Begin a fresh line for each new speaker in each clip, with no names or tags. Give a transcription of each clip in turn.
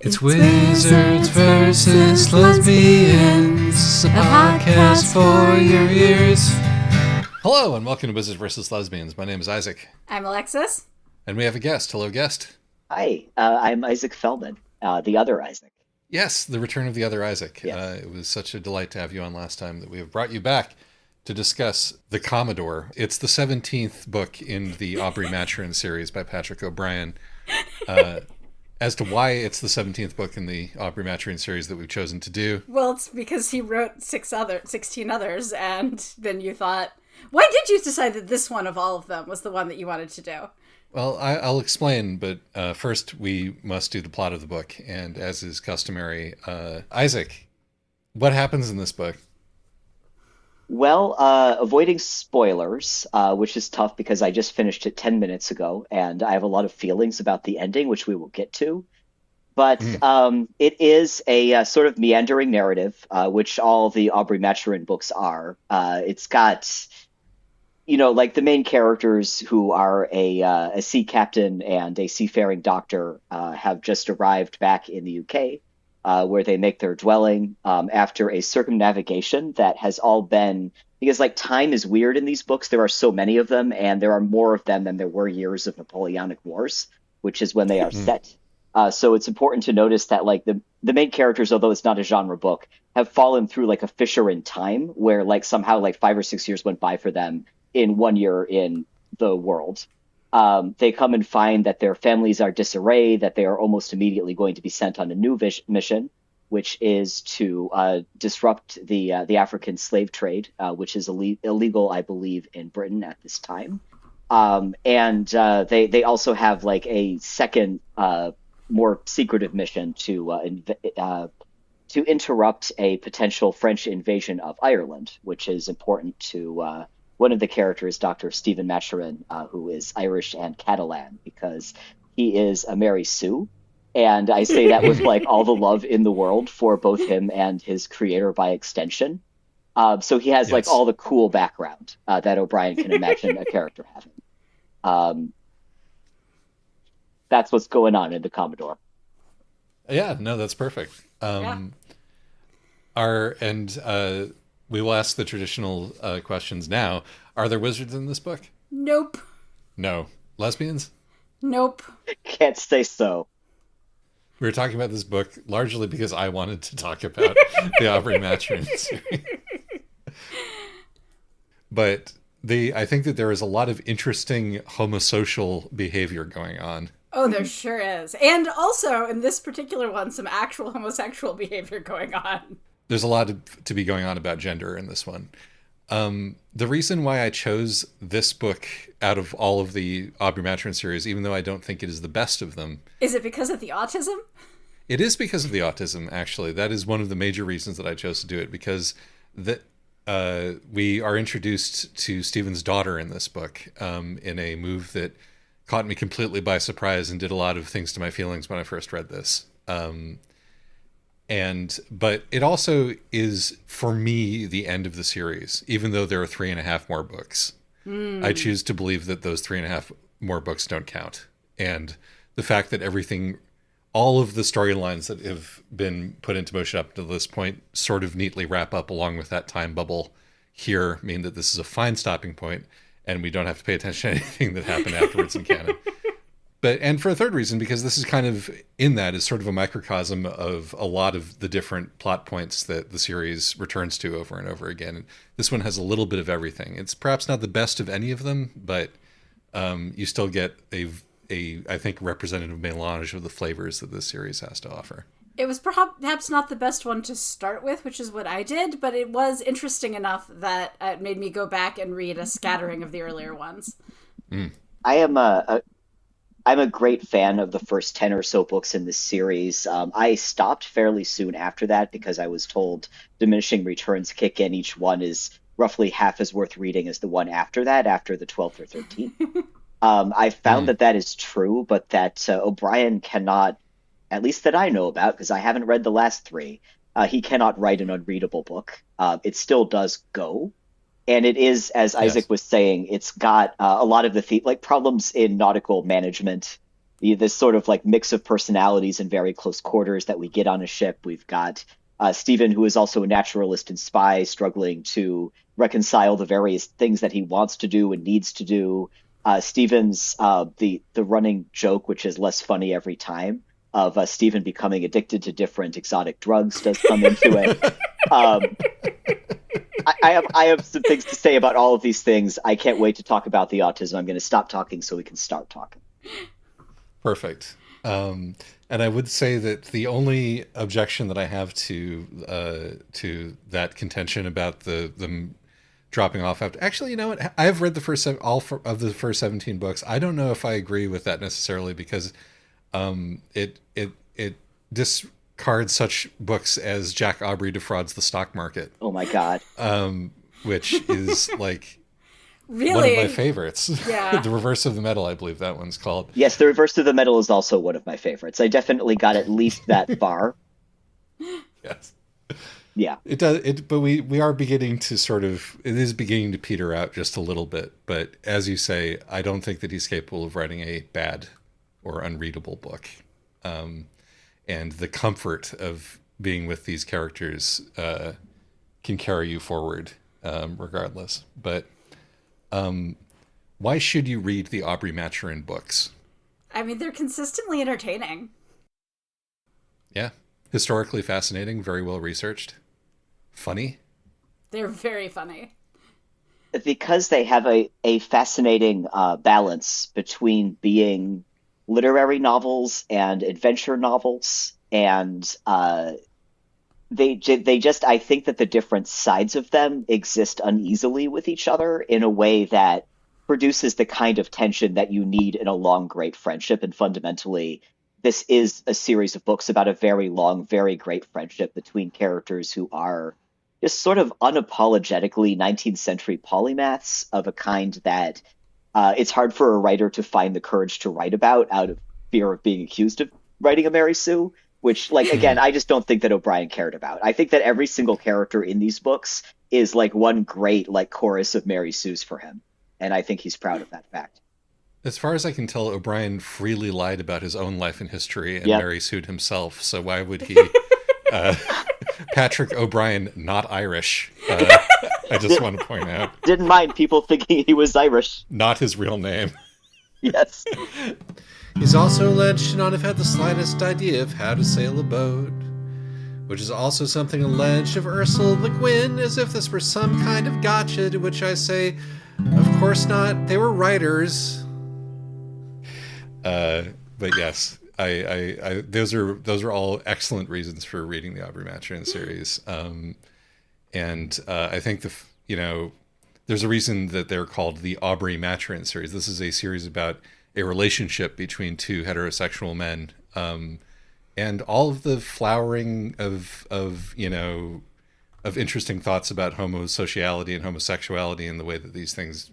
It's Wizards versus Lesbians, a podcast for your ears. Hello, and welcome to Wizards versus Lesbians. My name is Isaac.
I'm Alexis.
And we have a guest. Hello, guest.
Hi, I'm Isaac Fellman, the other Isaac.
Yes, the return of the other Isaac.
Yes.
It was such a delight to have you on last time that we have brought you back to discuss The Commodore. It's the 17th book in the Aubrey Maturin series by Patrick O'Brien. As to why it's the 17th book in the Aubrey Maturin series that we've chosen to do.
Well, it's because he wrote 16 others, and then you thought, why did you decide that this one of all of them was the one that you wanted to do?
Well, I'll explain, but first we must do the plot of the book. And as is customary, Isaac, what happens in this book?
Well, avoiding spoilers, which is tough because I just finished it 10 minutes ago, and I have a lot of feelings about the ending, which we will get to. But it is a sort of meandering narrative, which all the Aubrey Maturin books are. It's got, like the main characters who are a sea captain and a seafaring doctor have just arrived back in the UK. Where they make their dwelling after a circumnavigation that has all been, because like time is weird in these books. There are so many of them, and there are more of them than there were years of Napoleonic Wars, which is when they are set. So it's important to notice that like the main characters, although it's not a genre book, have fallen through like a fissure in time where like somehow like 5 or 6 years went by for them in 1 year in the world. They come and find that their families are disarray, that they are almost immediately going to be sent on a new mission, which is to disrupt the African slave trade, which is illegal, I believe, in Britain at this time. And they also have like a second, more secretive mission to interrupt a potential French invasion of Ireland, which is important to one of the characters, Dr. Stephen Maturin, who is Irish and Catalan, because he is a Mary Sue. And I say that with like all the love in the world for both him and his creator by extension. So he has like all the cool background that O'Brien can imagine a character having. That's what's going on in the Commodore.
Yeah, no, that's perfect. We will ask the traditional questions now. Are there wizards in this book?
Nope.
No. Lesbians?
Nope.
Can't say so.
We were talking about this book largely because I wanted to talk about the Aubrey Maturin series. But I think that there is a lot of interesting homosocial behavior going on.
Oh, there sure is. And also, in this particular one, some actual homosexual behavior going on.
There's a lot to be going on about gender in this one. The reason why I chose this book out of all of the Aubrey Maturin series, even though I don't think it is the best of them...
Is it because of the autism?
It is because of the autism, actually. That is one of the major reasons that I chose to do it, because we are introduced to Stephen's daughter in this book in a move that caught me completely by surprise and did a lot of things to my feelings when I first read this. But it also is, for me, the end of the series, even though there are 3.5 more books. I choose to believe that those 3.5 more books don't count. And the fact that all of the storylines that have been put into motion up to this point sort of neatly wrap up along with that time bubble here mean that this is a fine stopping point, and we don't have to pay attention to anything that happened afterwards in canon. And for a third reason, because this is kind of in that is sort of a microcosm of a lot of the different plot points that the series returns to over and over again. And this one has a little bit of everything. It's perhaps not the best of any of them, but you still get a I think representative melange of the flavors that this series has to offer.
It was perhaps not the best one to start with, which is what I did, but it was interesting enough that it made me go back and read a scattering of the earlier ones.
I'm a great fan of the first 10 or so books in this series. I stopped fairly soon after that because I was told diminishing returns kick in. Each one is roughly half as worth reading as the one after that, after the 12th or 13th. I found that is true, but that O'Brien cannot, at least that I know about, because I haven't read the last 3, he cannot write an unreadable book. It still does go. And it is, as Isaac was saying, it's got a lot of the problems in nautical management, this sort of like mix of personalities in very close quarters that we get on a ship. We've got Stephen, who is also a naturalist and spy, struggling to reconcile the various things that he wants to do and needs to do. Stephen's the running joke, which is less funny every time, of Stephen becoming addicted to different exotic drugs does come into it. I have some things to say about all of these things. I can't wait to talk about the autism. I'm going to stop talking so we can start talking.
Perfect. And I would say that the only objection that I have to that contention about them dropping off after, actually, you know what? I have read the first of the first 17 books. I don't know if I agree with that necessarily, because it discards such books as Jack Aubrey Defrauds the Stock Market.
Oh my God.
Which is like
really
one of my favorites.
Yeah.
The Reverse of the Medal, I believe that one's called.
Yes, The Reverse of the Medal is also one of my favorites. I definitely got at least that far.
Yes.
Yeah.
It does. But we are beginning to it is beginning to peter out just a little bit. But as you say, I don't think that he's capable of writing a bad or unreadable book. And the comfort of being with these characters can carry you forward regardless. But why should you read the Aubrey Maturin books?
I mean, they're consistently entertaining.
Yeah. Historically fascinating, very well researched. Funny.
They're very funny.
Because they have a fascinating balance between being literary novels and adventure novels, and they just, I think that the different sides of them exist uneasily with each other in a way that produces the kind of tension that you need in a long, great friendship. And fundamentally, this is a series of books about a very long, very great friendship between characters who are just sort of unapologetically 19th century polymaths of a kind that it's hard for a writer to find the courage to write about out of fear of being accused of writing a Mary Sue, which, like, again, I just don't think that O'Brien cared about. I think that every single character in these books is like one great like chorus of Mary Sues for him. And I think he's proud of that fact.
As far as I can tell, O'Brien freely lied about his own life and history and Mary Sued himself. So why would he... Patrick O'Brien, not Irish. I just want to point out.
Didn't mind people thinking he was Irish.
Not his real name.
Yes.
He's also alleged to not have had the slightest idea of how to sail a boat, which is also something alleged of Ursula Le Guin, as if this were some kind of gotcha, to which I say, of course not. They were writers. But yes, I those are all excellent reasons for reading the Aubrey Maturin series. And I think there's a reason that they're called the Aubrey Maturin series. This is a series about a relationship between two heterosexual men, and all of the flowering of interesting thoughts about homosociality and homosexuality and the way that these things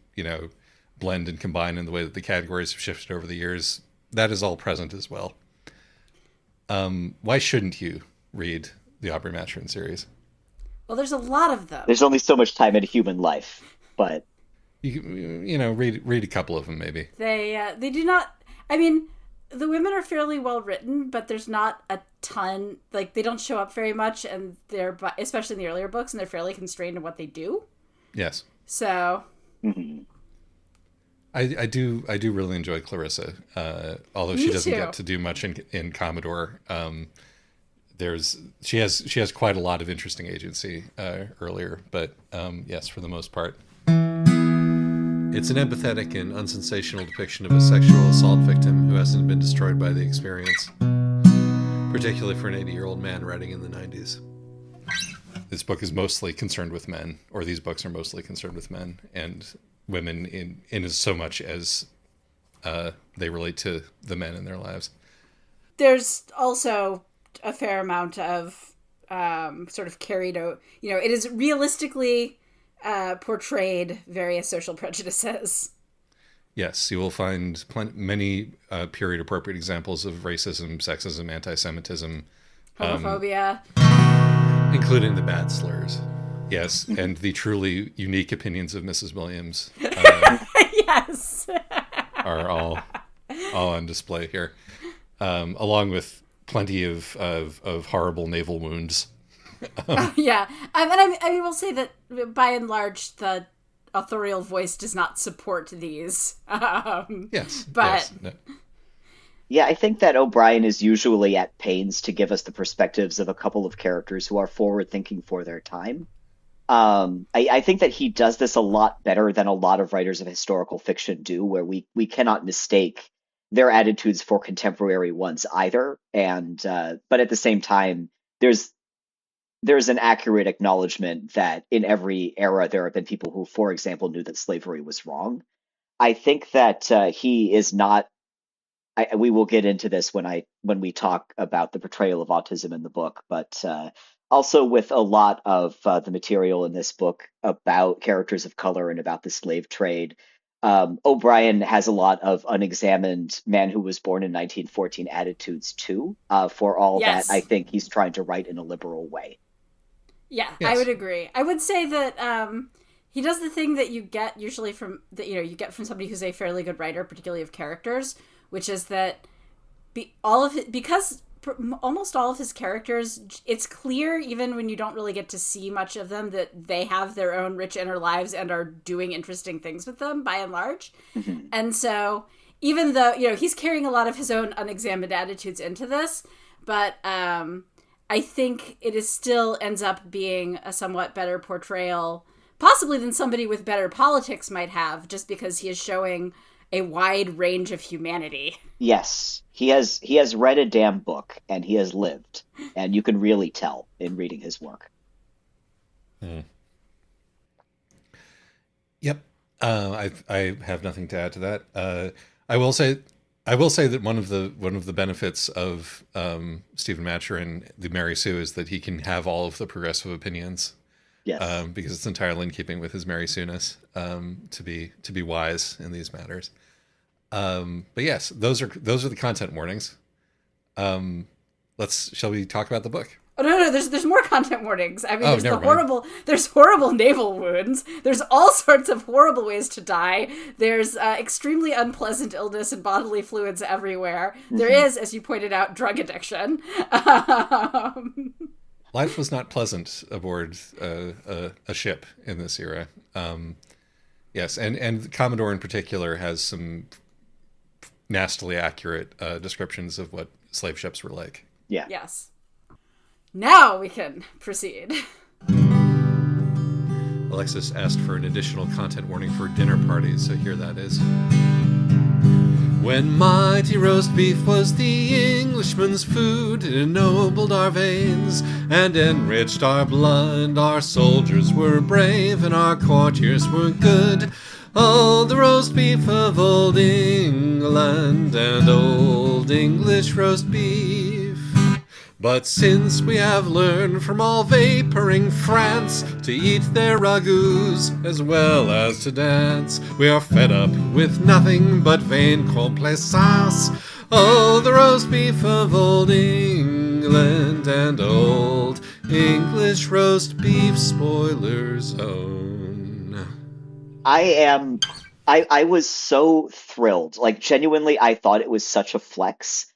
blend and combine, and the way that the categories have shifted over the years. That is all present as well. Why shouldn't you read the Aubrey Maturin series?
Well, there's a lot of them.
There's only so much time in human life, but
read a couple of them maybe.
They do not. I mean, the women are fairly well written, but there's not a ton. Like, they don't show up very much, and they're, especially in the earlier books, and they're fairly constrained in what they do. Yes. So.
Mm-hmm.
I do really enjoy Clarissa, although she doesn't get to do much in Commodore. She has quite a lot of interesting agency earlier, but yes, for the most part. It's an empathetic and unsensational depiction of a sexual assault victim who hasn't been destroyed by the experience, particularly for an 80-year-old man writing in the 90s. This book is mostly concerned with men, or these books are mostly concerned with men, and women in as so much as they relate to the men in their lives.
There's also a fair amount of sort of carried out, it is realistically portrayed various social prejudices.
Yes, you will find many period appropriate examples of racism, sexism, anti-Semitism,
homophobia,
including the bad slurs. Yes, and the truly unique opinions of Mrs. Williams
yes,
are all all on display here, along with plenty of horrible naval wounds.
Yeah, I mean, we'll say that by and large, the authorial voice does not support these.
Yes,
but
yes, no.
Yeah, I think that O'Brien is usually at pains to give us the perspectives of a couple of characters who are forward-thinking for their time. I think that he does this a lot better than a lot of writers of historical fiction do, where we cannot mistake their attitudes for contemporary ones either. And but at the same time, there's an accurate acknowledgement that in every era there have been people who, for example, knew that slavery was wrong. I think that he is not. We will get into this when we talk about the portrayal of autism in the book, but also with a lot of the material in this book about characters of color and about the slave trade. O'Brien has a lot of unexamined man who was born in 1914 attitudes too. For all
Yes.
that, I think he's trying to write in a liberal way.
Yeah,
Yes.
I would agree. I would say that he does the thing that you get usually from you get from somebody who's a fairly good writer, particularly of characters, which is that almost all of his characters, it's clear even when you don't really get to see much of them that they have their own rich inner lives and are doing interesting things with them by and large.
Mm-hmm.
And so even though he's carrying a lot of his own unexamined attitudes into this, but I think it still ends up being a somewhat better portrayal, possibly than somebody with better politics might have, just because he is showing a wide range of humanity.
Yes, he has read a damn book and he has lived, and you can really tell in reading his work.
Yep. I have nothing to add to that. I will say that one of the benefits of Stephen Maturin, the Mary Sue, is that he can have all of the progressive opinions.
Yes.
Because it's entirely in keeping with his Mary Sue-ness, to be wise in these matters. But yes, those are the content warnings. Shall we talk about the book?
Oh no, there's more content warnings. I mean, there's horrible naval wounds. There's all sorts of horrible ways to die. There's extremely unpleasant illness and bodily fluids everywhere. Mm-hmm. There is, as you pointed out, drug addiction.
Life was not pleasant aboard a ship in this era. Yes, and the Commodore in particular has some nastily accurate descriptions of what slave ships were like.
Yeah.
Yes. Now we can proceed.
Alexis asked for an additional content warning for dinner parties, so here that is. When mighty roast beef was the Englishman's food, it ennobled our veins and enriched our blood. Our soldiers were brave and our courtiers were good. Oh, the roast beef of old England and old English roast beef. But since we have learned from all vaporing France to eat their ragouts as well as to dance, we are fed up with nothing but vain complaisance. Oh, the roast beef of old England and old English roast beef, spoiler zone.
I was so thrilled. Like, genuinely, I thought it was such a flex.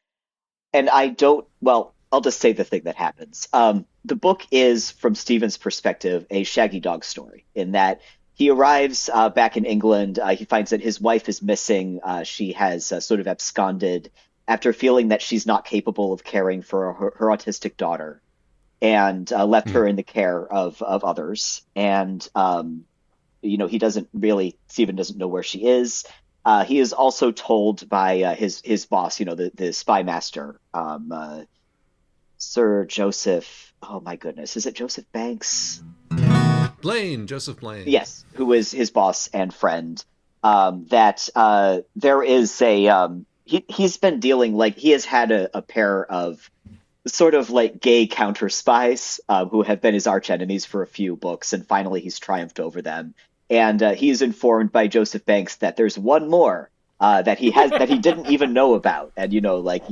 And I'll just say the thing that happens. The book is, from Stephen's perspective, a Shaggy Dog story, in that he arrives back in England. He finds that his wife is missing. She has sort of absconded after feeling that she's not capable of caring for her autistic daughter, and left her in the care of others. And, Stephen doesn't know where she is. He is also told by his boss, the spy master, Sir Joseph, oh my goodness, is it Joseph Banks?
Joseph Blaine.
Yes, who is his boss and friend. That there is he's been dealing, like, he has had a pair of sort of like gay counter spies who have been his arch enemies for a few books, and finally he's triumphed over them. And he's informed by Joseph Banks that there's one more that he didn't even know about, and he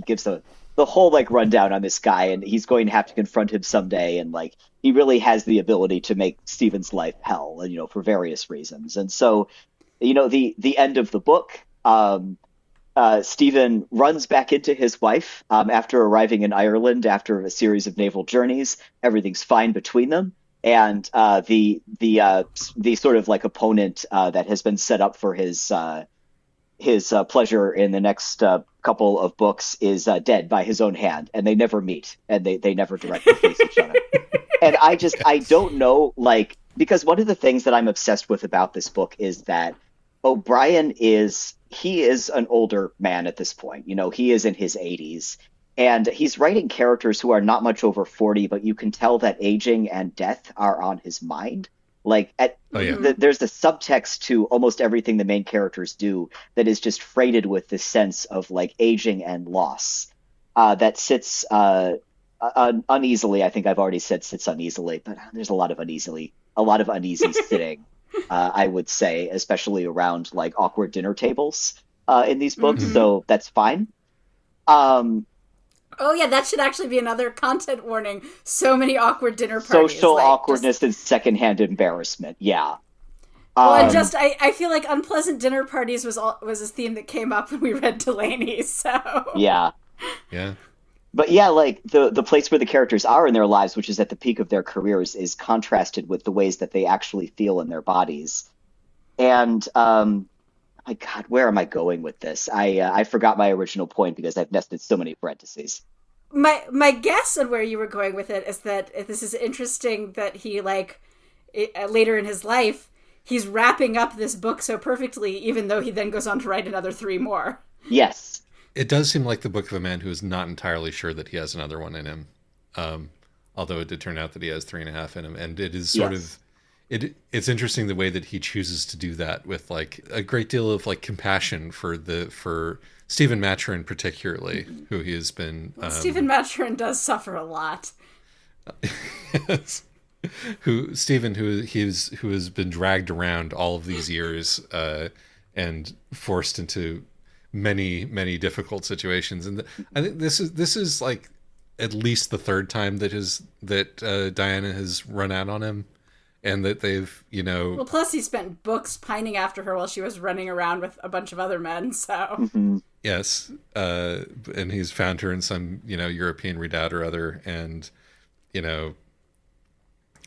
gives the whole rundown on this guy, and he's going to have to confront him someday, and he really has the ability to make Stephen's life hell, for various reasons. And so, the end of the book, Stephen runs back into his wife after arriving in Ireland after a series of naval journeys. Everything's fine between them, and the sort of like opponent that has been set up for his pleasure in the next couple of books is dead by his own hand, and they never meet, and they never directly face each other. And I don't know, like, because one of the things that I'm obsessed with about this book is that O'Brien is an older man at this point. You know, he is in his 80s, and he's writing characters who are not much over 40, but you can tell that aging and death are on his mind. Like, there's a subtext to almost everything the main characters do that is just freighted with this sense of, like, aging and loss that sits uneasily. I think I've already said sits uneasily, but there's a lot of uneasy sitting, I would say, especially around, like, awkward dinner tables in these books, so that's fine.
Oh, yeah, that should actually be another content warning. So many awkward dinner parties.
Social awkwardness and secondhand embarrassment, yeah.
Well, and I feel like unpleasant dinner parties was a theme that came up when we read Delaney, so...
Yeah.
Yeah.
But yeah, like, the place where the characters are in their lives, which is at the peak of their careers, is contrasted with the ways that they actually feel in their bodies. And, my God, where am I going with this? I forgot my original point because I've nested so many parentheses.
My guess on where you were going with it is that this is interesting that he, like, later in his life, he's wrapping up this book so perfectly, even though he then goes on to write another 3 more.
Yes.
It does seem like the book of a man who is not entirely sure that he has another one in him. Although it did turn out that he has 3.5 in him. And it is sort of... It's interesting the way that he chooses to do that with, like, a great deal of, like, compassion for Stephen Maturin particularly, who he has been...
Stephen Maturin does suffer a lot.
Yes. Who has been dragged around all of these years and forced into many, many difficult situations. And I think this is like at least the 3rd time that Diana has run out on him. And that they've, you know...
Well, plus he spent books pining after her while she was running around with a bunch of other men, so...
Mm-hmm.
Yes. And he's found her in some, you know, European redoubt or other. And, you know...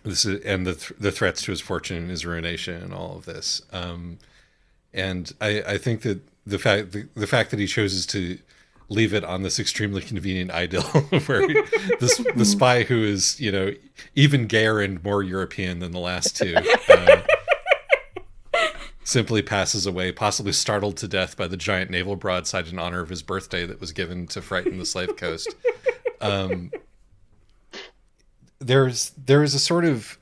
the threats to his fortune and his ruination and all of this. And I think that the fact that he chooses to leave it on this extremely convenient idyll where the spy who is, you know, even gayer and more European than the last 2 simply passes away, possibly startled to death by the giant naval broadside in honor of his birthday that was given to frighten the slave coast. There is a sort of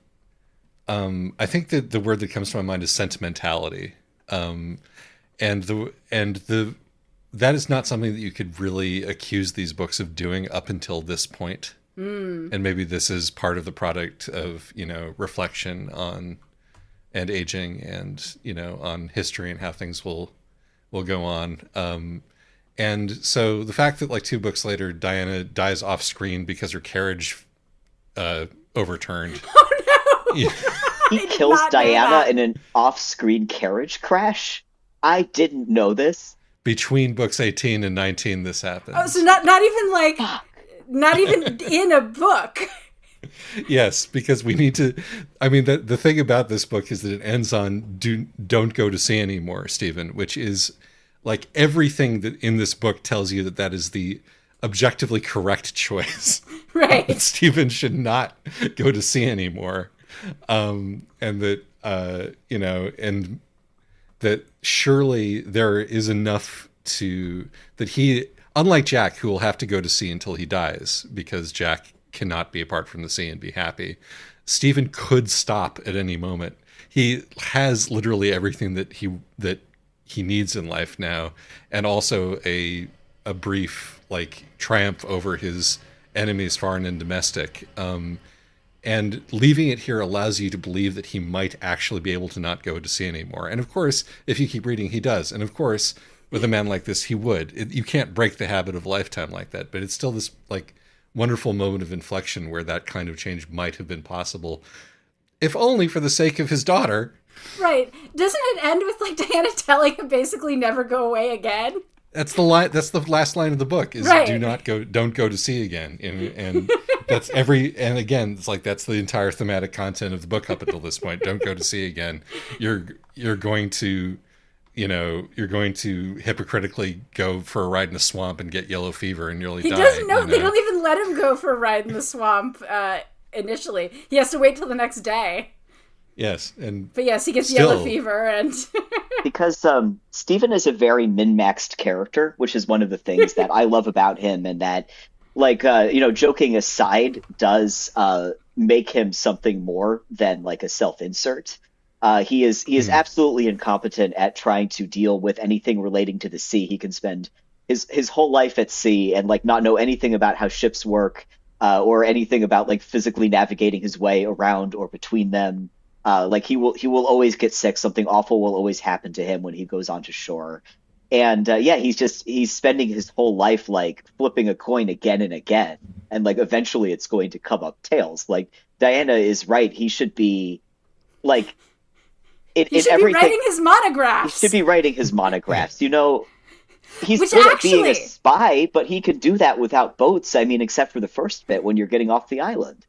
I think that the word that comes to my mind is sentimentality, and that is not something that you could really accuse these books of doing up until this point. And maybe this is part of the product of, you know, reflection on and aging and, you know, on history and how things will go on. And so the fact that, like, 2 books later, Diana dies off screen because her carriage overturned.
Oh no!
He kills Diana in an off-screen carriage crash? I didn't know this.
Between books 18 and 19, this happens.
Oh, so not even like, not even in a book.
Yes, because we need to... I mean, the thing about this book is that it ends on don't go to sea anymore, Stephen, which is, like, everything that in this book tells you that is the objectively correct choice.
Right.
That Stephen should not go to sea anymore. And that, you know, and that surely there is enough that he, unlike Jack, who will have to go to sea until he dies, because Jack cannot be apart from the sea and be happy, Stephen could stop at any moment. He has literally everything that he needs in life now, and also a brief, like, triumph over his enemies, foreign and domestic. And leaving it here allows you to believe that he might actually be able to not go to sea anymore. And of course, if you keep reading, he does. And of course, with a man like this, he would. You can't break the habit of a lifetime like that. But it's still this, like, wonderful moment of inflection where that kind of change might have been possible, if only for the sake of his daughter.
Right. Doesn't it end with, like, Diana telling him basically never go away again?
That's the line. That's the last line of the book is
Right.
don't go to sea again. And that's and again, it's like, that's the entire thematic content of the book up until this point. Don't go to sea again. You're going to, you're going to hypocritically go for a ride in the swamp and get yellow fever and nearly die.
He doesn't know. They don't even let him go for a ride in the swamp initially. He has to wait till the next day.
Yes,
but yes, he gets yellow fever, and
because Stephen is a very min-maxed character, which is one of the things that I love about him, and that, like, joking aside, does make him something more than like a self-insert. He is absolutely incompetent at trying to deal with anything relating to the sea. He can spend his whole life at sea and like not know anything about how ships work, or anything about like physically navigating his way around or between them. Like he will always get sick. Something awful will always happen to him when he goes onto shore. And he's spending his whole life like flipping a coin again and again. And like eventually it's going to come up tails. Like Diana is right. He should be like
he should be writing his monographs.
He should be writing his monographs. He's
Which
good
actually,
at being a spy, but he could do that without boats. I mean, except for the first bit when you're getting off the island.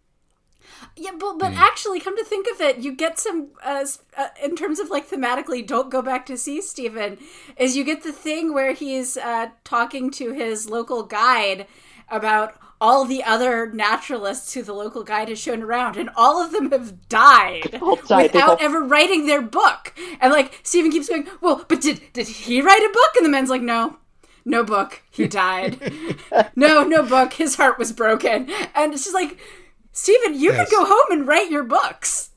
Yeah, but actually, come to think of it, you get some, in terms of, like, thematically, don't go back to sea, Stephen, is you get the thing where he's talking to his local guide about all the other naturalists who the local guide has shown around, and all of them have died without ever writing their book. And, like, Stephen keeps going, well, but did he write a book? And the man's like, no book. He died. no book. His heart was broken. And it's just like, Stephen, you could go home and write your books.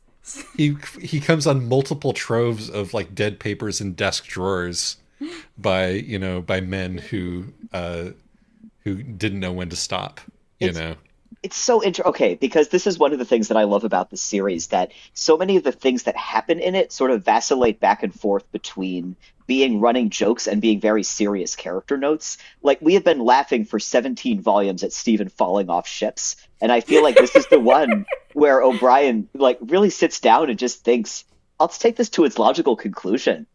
He comes on multiple troves of like dead papers in desk drawers by men who didn't know when to stop.
It's so okay, because this is one of the things that I love about the series, that so many of the things that happen in it sort of vacillate back and forth between being running jokes and being very serious character notes. Like, we have been laughing for 17 volumes at Stephen falling off ships, and I feel like this is the one where O'Brien like really sits down and just thinks, let's take this to its logical conclusion.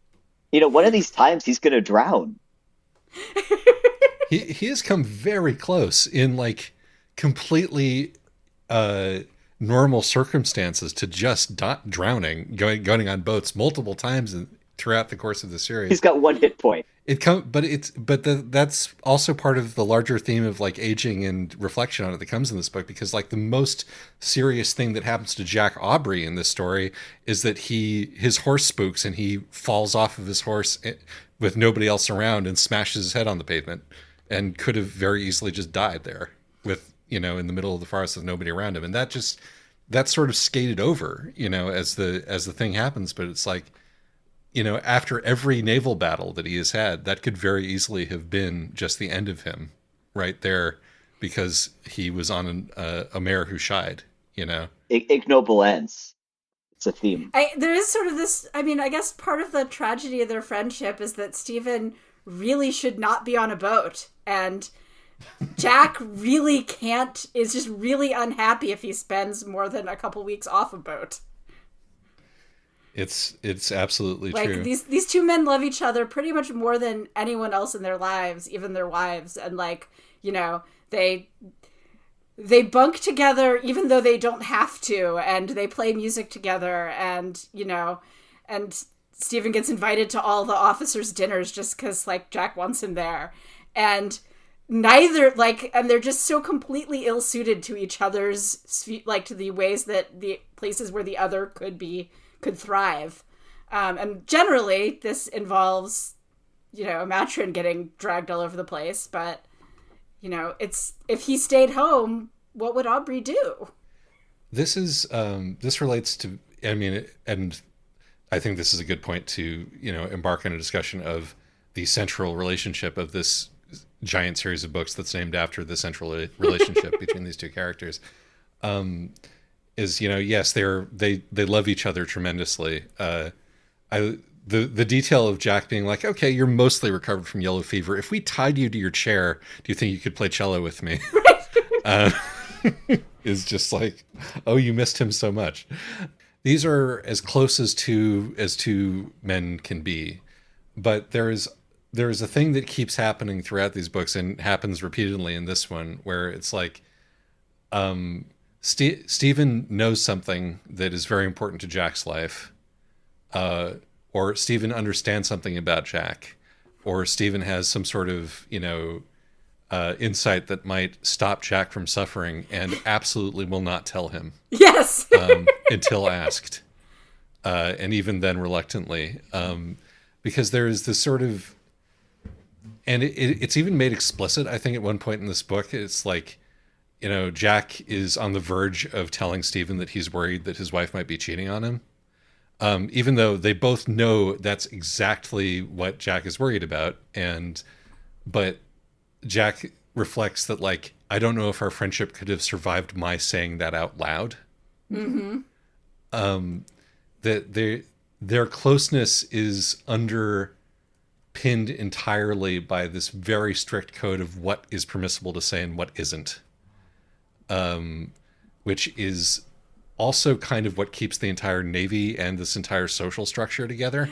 One of these times he's going to drown.
He has come very close in like completely normal circumstances to just drowning, going on boats multiple times throughout the course of the series.
He's got one hit point.
That's also part of the larger theme of like aging and reflection on it that comes in this book, because like the most serious thing that happens to Jack Aubrey in this story is that his horse spooks and he falls off of his horse with nobody else around and smashes his head on the pavement, and could have very easily just died there with in the middle of the forest with nobody around him. And that's sort of skated over as the thing happens. But it's like, after every naval battle that he has had, that could very easily have been just the end of him right there, because he was on a mare who shied,
Ignoble ends. It's a theme.
There is sort of this, I guess part of the tragedy of their friendship is that Stephen really should not be on a boat, and Jack really is just really unhappy if he spends more than a couple weeks off a boat.
It's absolutely true.
Like, these two men love each other pretty much more than anyone else in their lives, even their wives. And like, they bunk together even though they don't have to, and they play music together, and and Stephen gets invited to all the officers' dinners just because like Jack wants him there. And and they're just so completely ill-suited to each other's, like, to the ways that the places where the other could thrive. And generally, this involves, Maturin getting dragged all over the place. But, it's, if he stayed home, what would Aubrey do?
This relates to, and I think this is a good point to, embark on a discussion of the central relationship of this giant series of books that's named after the central relationship between these two characters. Yes, they love each other tremendously. The detail of Jack being like, okay, you're mostly recovered from yellow fever. If we tied you to your chair, do you think you could play cello with me? Is just like, oh, you missed him so much. These are as close as two men can be, but there is there's a thing that keeps happening throughout these books and happens repeatedly in this one, where it's like, Stephen knows something that is very important to Jack's life, or Stephen understands something about Jack, or Stephen has some sort of, insight that might stop Jack from suffering, and absolutely will not tell him.
Yes.
Until asked. And even then reluctantly. Because there is this sort of, and it's even made explicit, I think, at one point in this book. It's like, Jack is on the verge of telling Stephen that he's worried that his wife might be cheating on him. Even though they both know that's exactly what Jack is worried about. But Jack reflects that, like, I don't know if our friendship could have survived my saying that out loud.
Mm-hmm.
That their closeness is underpinned entirely by this very strict code of what is permissible to say and what isn't. Which is also kind of what keeps the entire Navy and this entire social structure together.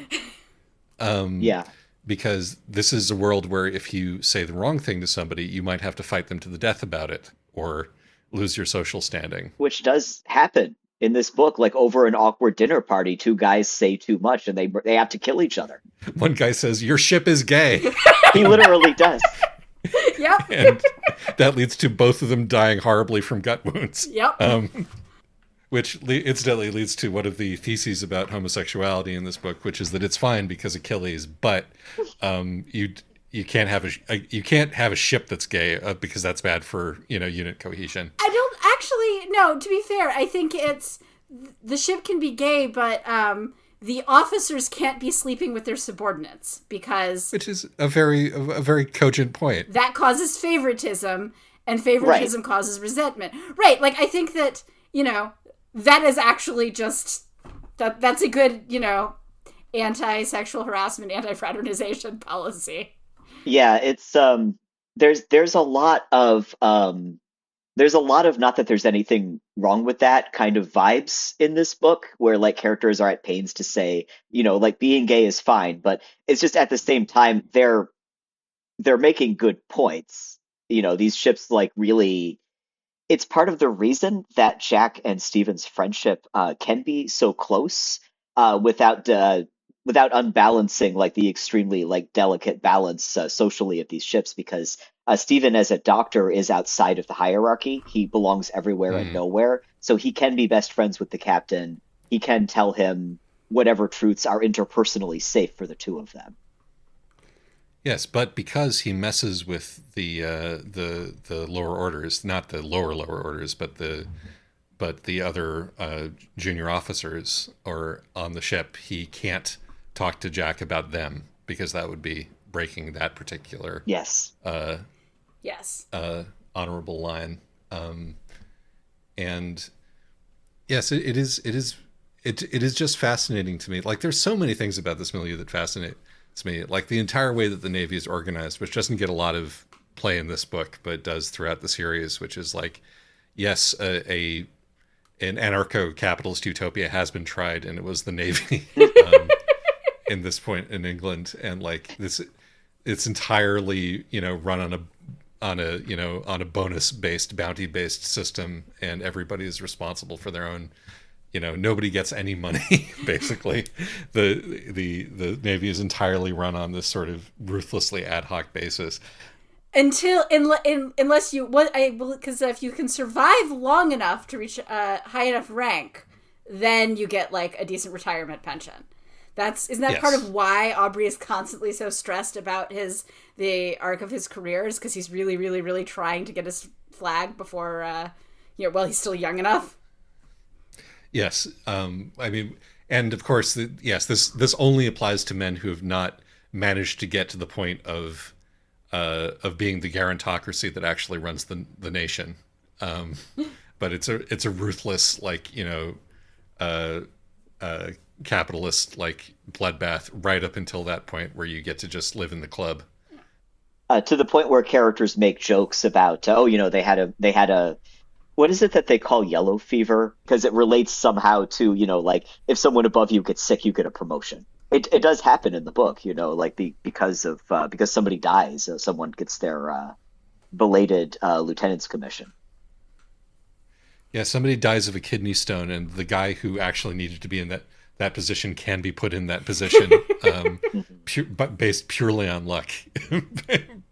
Yeah.
Because this is a world where if you say the wrong thing to somebody, you might have to fight them to the death about it or lose your social standing.
Which does happen in this book. Like, over an awkward dinner party, two guys say too much and they have to kill each other.
One guy says, "Your ship is gay."
He literally does.
Yep.
And that leads to both of them dying horribly from gut wounds.
Yep.
Which incidentally leads to one of the theses about homosexuality in this book, which is that it's fine because Achilles, but you can't have a ship that's gay because that's bad for unit cohesion.
I don't actually. No, to be fair, I think it's the ship can be gay, but the officers can't be sleeping with their subordinates because,
which is a very cogent point.
That causes favoritism, and favoritism causes resentment. Right? Like, I think that that is actually just that's a good anti-sexual harassment, anti-fraternization policy.
Yeah, it's there's a lot of not that there's anything wrong with that kind of vibes in this book, where like characters are at pains to say, like, being gay is fine, but it's just at the same time they're making good points. These ships, like, really, it's part of the reason that Jack and Stephen's friendship can be so close without unbalancing, like, the extremely, like, delicate balance socially of these ships, because Stephen, as a doctor, is outside of the hierarchy. He belongs everywhere and nowhere, so he can be best friends with the captain. He can tell him whatever truths are interpersonally safe for the two of them.
Yes, but because he messes with the lower orders, not the lower orders, but the other junior officers or on the ship, he can't talk to Jack about them because that would be breaking that particular honorable line. And yes, it is just fascinating to me. Like, there's so many things about this milieu that fascinate me, like the entire way that the Navy is organized, which doesn't get a lot of play in this book, but does throughout the series, which is like, yes, an anarcho-capitalist utopia has been tried, and it was the Navy in this point in England, and like this, it's entirely run on a bonus-based, bounty-based system, and everybody is responsible for their own. Nobody gets any money, basically. The Navy is entirely run on this sort of ruthlessly ad hoc basis.
Unless you, because if you can survive long enough to reach a high enough rank, then you get like a decent retirement pension. Isn't that part of why Aubrey is constantly so stressed about the arc of his career, is because he's really, really, really trying to get his flag before, he's still young enough.
Yes. I mean, and of course, this only applies to men who have not managed to get to the point of being the gerontocracy that actually runs the nation. But it's a ruthless, like, capitalist, like, bloodbath right up until that point where you get to just live in the club.
To the point where characters make jokes about, they had a what is it that they call yellow fever? Because it relates somehow to, like, if someone above you gets sick, you get a promotion. It does happen in the book, like because somebody dies, someone gets their belated lieutenant's commission.
Yeah, somebody dies of a kidney stone, and the guy who actually needed to be in that position can be put in that position, but based purely on luck,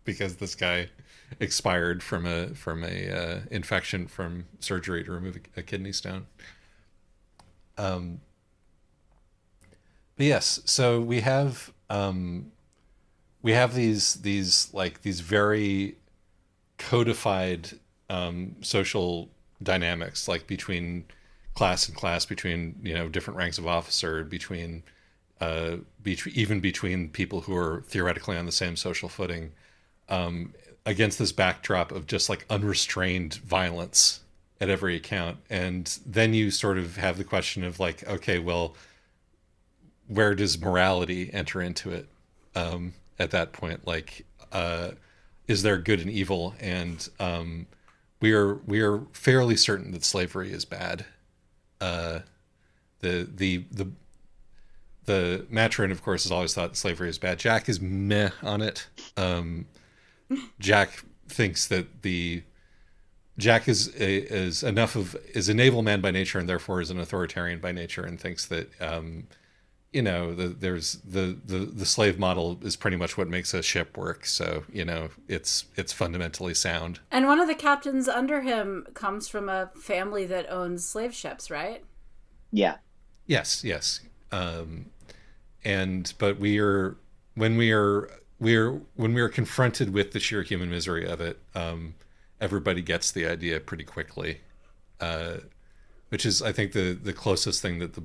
because this guy expired from a infection from surgery to remove a kidney stone. But yes, so we have these very codified social dynamics, like between class and class, between different ranks of officer, between even between people who are theoretically on the same social footing, against this backdrop of just like unrestrained violence at every account. And then you sort of have the question of like, okay, well, where does morality enter into it at that point? Like, is there good and evil? And we are fairly certain that slavery is bad. The Maturin, of course, has always thought slavery is bad. Jack is meh on it. Jack thinks that Jack is a naval man by nature, and therefore is an authoritarian by nature, and thinks that there's the slave model is pretty much what makes a ship work. So it's fundamentally sound.
And one of the captains under him comes from a family that owns slave ships, right?
Yeah.
Yes. But when we are confronted with the sheer human misery of it, everybody gets the idea pretty quickly, which is, I think, the closest thing that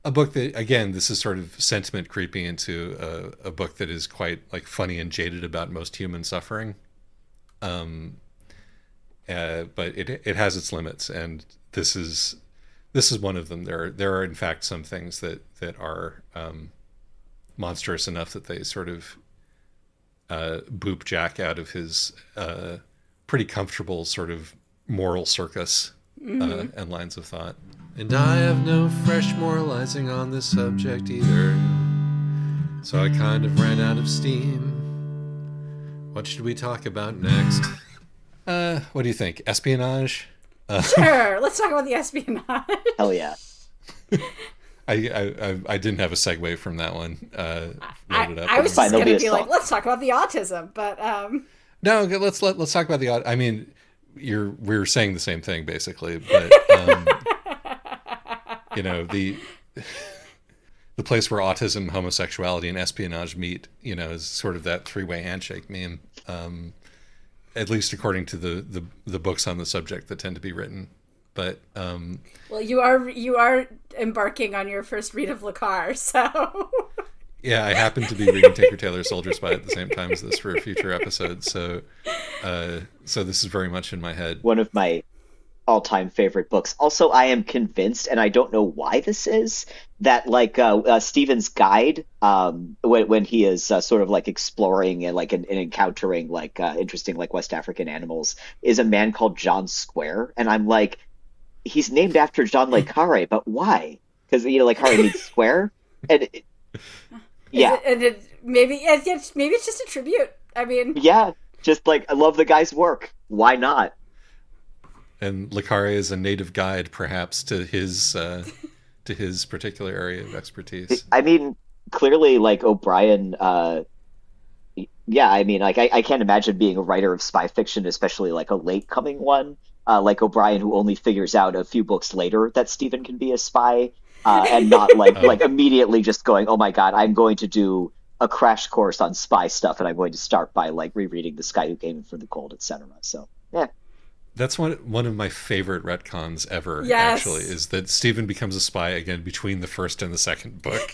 a book that, again, this is sort of sentiment creeping into a book that is quite like funny and jaded about most human suffering. But it has its limits, and this is one of them. There are in fact some things that are monstrous enough that they sort of boop Jack out of his pretty comfortable sort of moral circus and lines of thought. And I have no fresh moralizing on this subject either, so I kind of ran out of steam. What should we talk about next? What do you think? Espionage?
Sure, let's talk about the espionage.
Hell yeah.
I didn't have a segue from that one.
I was just going to be like, let's talk about the autism, but
no, let's talk about the autism. I mean, we're saying the same thing basically, but the place where autism, homosexuality, and espionage meet, is sort of that three-way handshake meme. At least according to the books on the subject that tend to be written. But
well, you are embarking on your first read of Le Carre, so
yeah, I happen to be reading Tinker Tailor Soldier Spy at the same time as this for a future episode. So this is very much in my head.
One of my all-time favorite books. Also, I am convinced, and I don't know why this is, that like Stephen's guide, when he is sort of like exploring and and encountering like interesting like West African animals, is a man called John Square, and I'm like, he's named after John Le Carre, but why? Because Le Carre means square, and yeah,
maybe it's just a tribute. I mean,
yeah, just like I love the guy's work. Why not?
And Le Carre is a native guide, perhaps, to his particular area of expertise.
I mean, clearly, like O'Brien. Yeah, I mean, like I can't imagine being a writer of spy fiction, especially like a late coming one, like O'Brien, who only figures out a few books later that Stephen can be a spy, and not like immediately just going, oh my God, I'm going to do a crash course on spy stuff, and I'm going to start by like rereading The Sky Who Came in from the Cold, etc. So yeah.
That's one of my favorite retcons ever,
yes.
Actually, is that Stephen becomes a spy again between the first and the second book.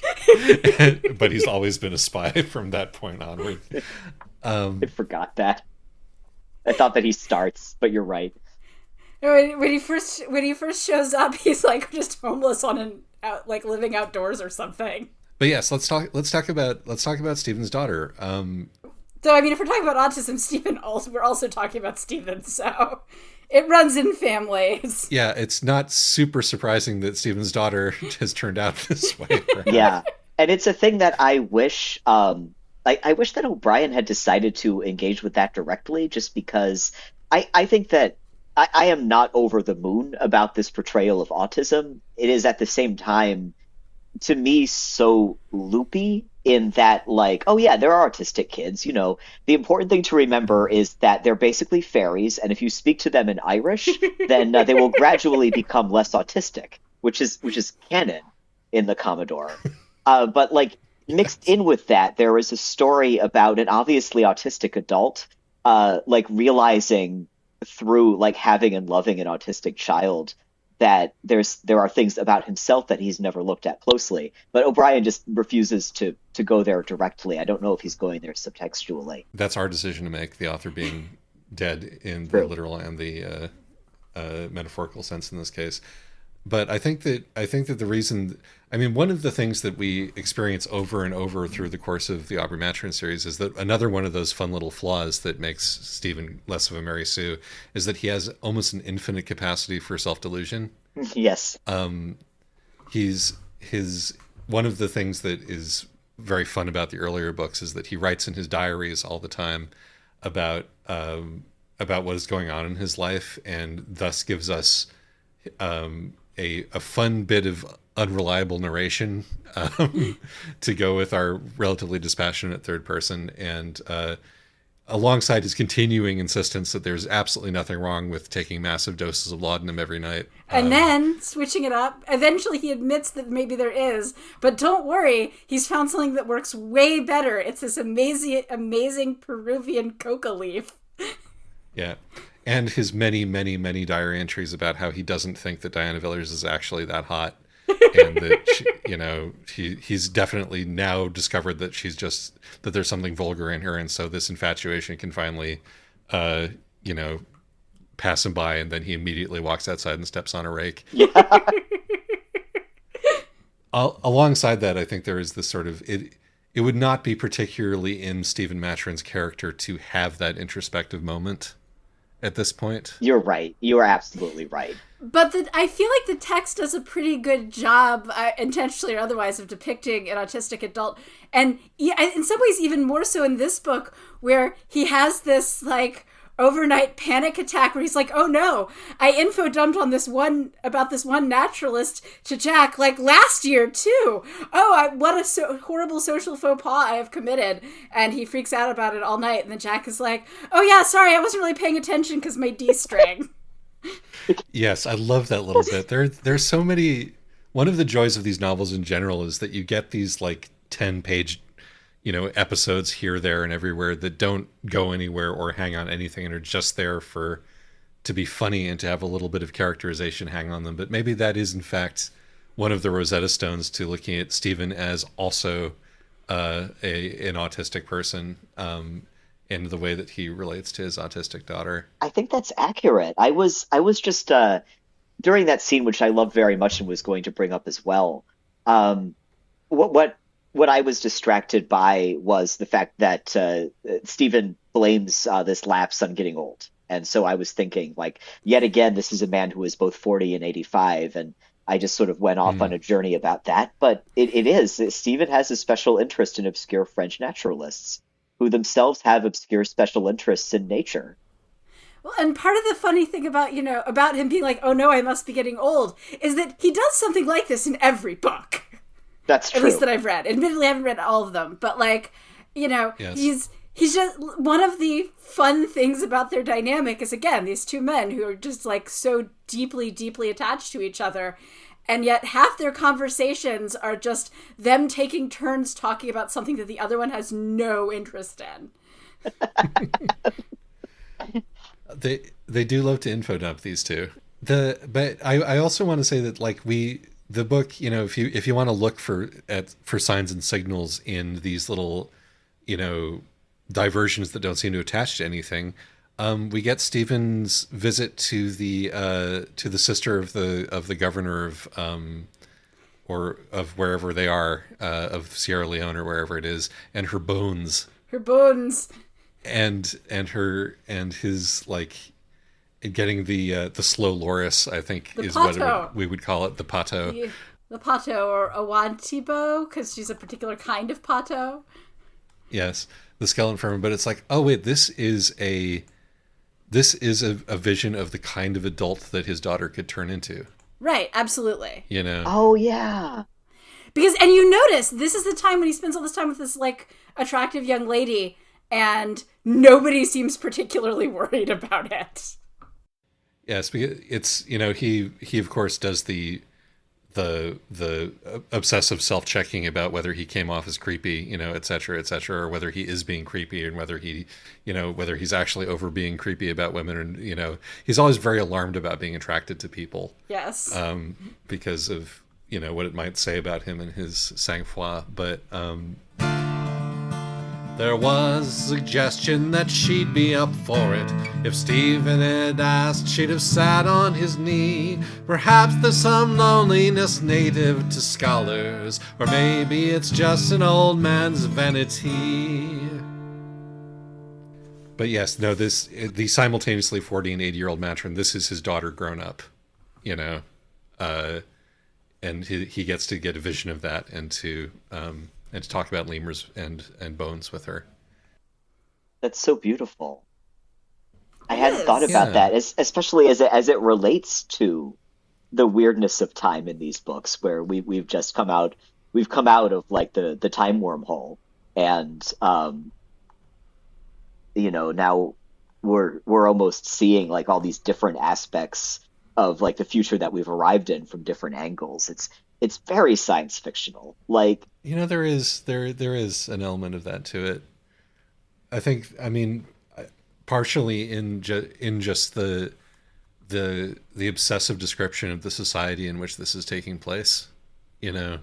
But he's always been a spy from that point onward.
I forgot that. I thought that he starts, but you're right.
When he first shows up, he's like just homeless like living outdoors or something.
But yes, let's talk about Stephen's daughter.
So, I mean, if we're talking about autism, we're also talking about Stephen, so it runs in families.
Yeah, it's not super surprising that Stephen's daughter has turned out this way.
Yeah. And it's a thing that I wish, I wish that O'Brien had decided to engage with that directly, just because I think that I am not over the moon about this portrayal of autism. It is at the same time, to me, so loopy in that, like, oh yeah, there are autistic kids. The important thing to remember is that they're basically fairies, and if you speak to them in Irish, then they will gradually become less autistic, which is canon in the Commodore. But like mixed in with that, there is a story about an obviously autistic adult, like realizing through like having and loving an autistic child that there are things about himself that he's never looked at closely. But O'Brien just refuses to go there directly. I don't know if he's going there subtextually.
That's our decision to make, the author being dead in
True.
the literal and the metaphorical sense in this case. But I think that the reason, I mean, one of the things that we experience over and over through the course of the Aubrey Maturin series is that another one of those fun little flaws that makes Stephen less of a Mary Sue is that he has almost an infinite capacity for self-delusion.
Yes.
One of the things that is very fun about the earlier books is that he writes in his diaries all the time about what is going on in his life, and thus gives us a fun bit of unreliable narration to go with our relatively dispassionate third person, and alongside his continuing insistence that there's absolutely nothing wrong with taking massive doses of laudanum every night.
And then, switching it up, eventually he admits that maybe there is, but don't worry, he's found something that works way better. It's this amazing Peruvian coca leaf. Yeah.
And his many, many, many diary entries about how he doesn't think that Diana Villers is actually that hot. And that, he's definitely now discovered that that there's something vulgar in her. And so this infatuation can finally, pass him by. And then he immediately walks outside and steps on a rake.
Yeah.
Alongside that, I think there is this sort of, it would not be particularly in Stephen Maturin's character to have that introspective moment at this point.
You're right. You are absolutely right.
But I feel like the text does a pretty good job, intentionally or otherwise, of depicting an autistic adult. And in some ways, even more so in this book, where he has this, like, overnight panic attack where he's like, oh no, I info dumped on about this one naturalist to Jack, like, last year too. Oh, what a horrible social faux pas I have committed. And he freaks out about it all night. And then Jack is like, oh yeah, sorry, I wasn't really paying attention because my D string.
Yes, I love that little bit. There's so many. One of the joys of these novels in general is that you get these like 10-page, episodes here, there, and everywhere that don't go anywhere or hang on anything and are just there to be funny and to have a little bit of characterization hang on them. But maybe that is in fact one of the Rosetta Stones to looking at Stephen as also an autistic person. In the way that he relates to his autistic daughter.
I think that's accurate. I was just during that scene, which I loved very much and was going to bring up as well. What I was distracted by was the fact that Stephen blames this lapse on getting old, and so I was thinking, like, yet again, this is a man who is both 40 and 85, and I just sort of went off on a journey about that. But it is Stephen has a special interest in obscure French naturalists, who themselves have obscure special interests in nature.
Well, and part of the funny thing about him being like, oh no, I must be getting old, is that he does something like this in every book.
That's true.
At least that I've read. Admittedly, I haven't read all of them, but yes. He's just, one of the fun things about their dynamic is, again, these two men who are just like so deeply, deeply attached to each other. And yet half their conversations are just them taking turns talking about something that the other one has no interest in.
They do love to info dump, these two. But I also want to say that, like, the book, if you want to look for signs and signals in these little, diversions that don't seem to attach to anything. We get Stephen's visit to the sister of the governor of wherever they are, of Sierra Leone or wherever it is, and her bones, and his, like, getting the slow loris, I think, is what we would call it, the pato.
the Pato or Awantibo, because she's a particular kind of Pato.
Yes, the skeleton firm, but it's like, oh wait, this is a vision of the kind of adult that his daughter could turn into.
Right, absolutely.
You know?
Oh, yeah.
Because, and you notice, this is the time when he spends all this time with this, like, attractive young lady, and nobody seems particularly worried about it.
Yes, because it's, you know, he of course does the obsessive self-checking about whether he came off as creepy, you know, et cetera, or whether he is being creepy, and whether he, you know, whether he's actually over being creepy about women, and, you know, he's always very alarmed about being attracted to people.
Yes.
Because of, you know, what it might say about him and his sang-froid, but there was a suggestion that she'd be up for it. If Stephen had asked, she'd have sat on his knee. Perhaps there's some loneliness native to scholars, or maybe it's just an old man's vanity. But yes, no, the simultaneously 40 and 80-year-old Maturin, this is his daughter grown up, you know, and he gets to get a vision of that, and to talk about lemurs and bones with her.
That's so beautiful. I hadn't thought about that, especially as it relates to the weirdness of time in these books, where we've come out of like the time wormhole, and you know, now we're almost seeing like all these different aspects of like the future that we've arrived in from different angles. It's very science fictional. Like,
you know, there is an element of that to it. I think, I mean, partially in just the obsessive description of the society in which this is taking place. You know,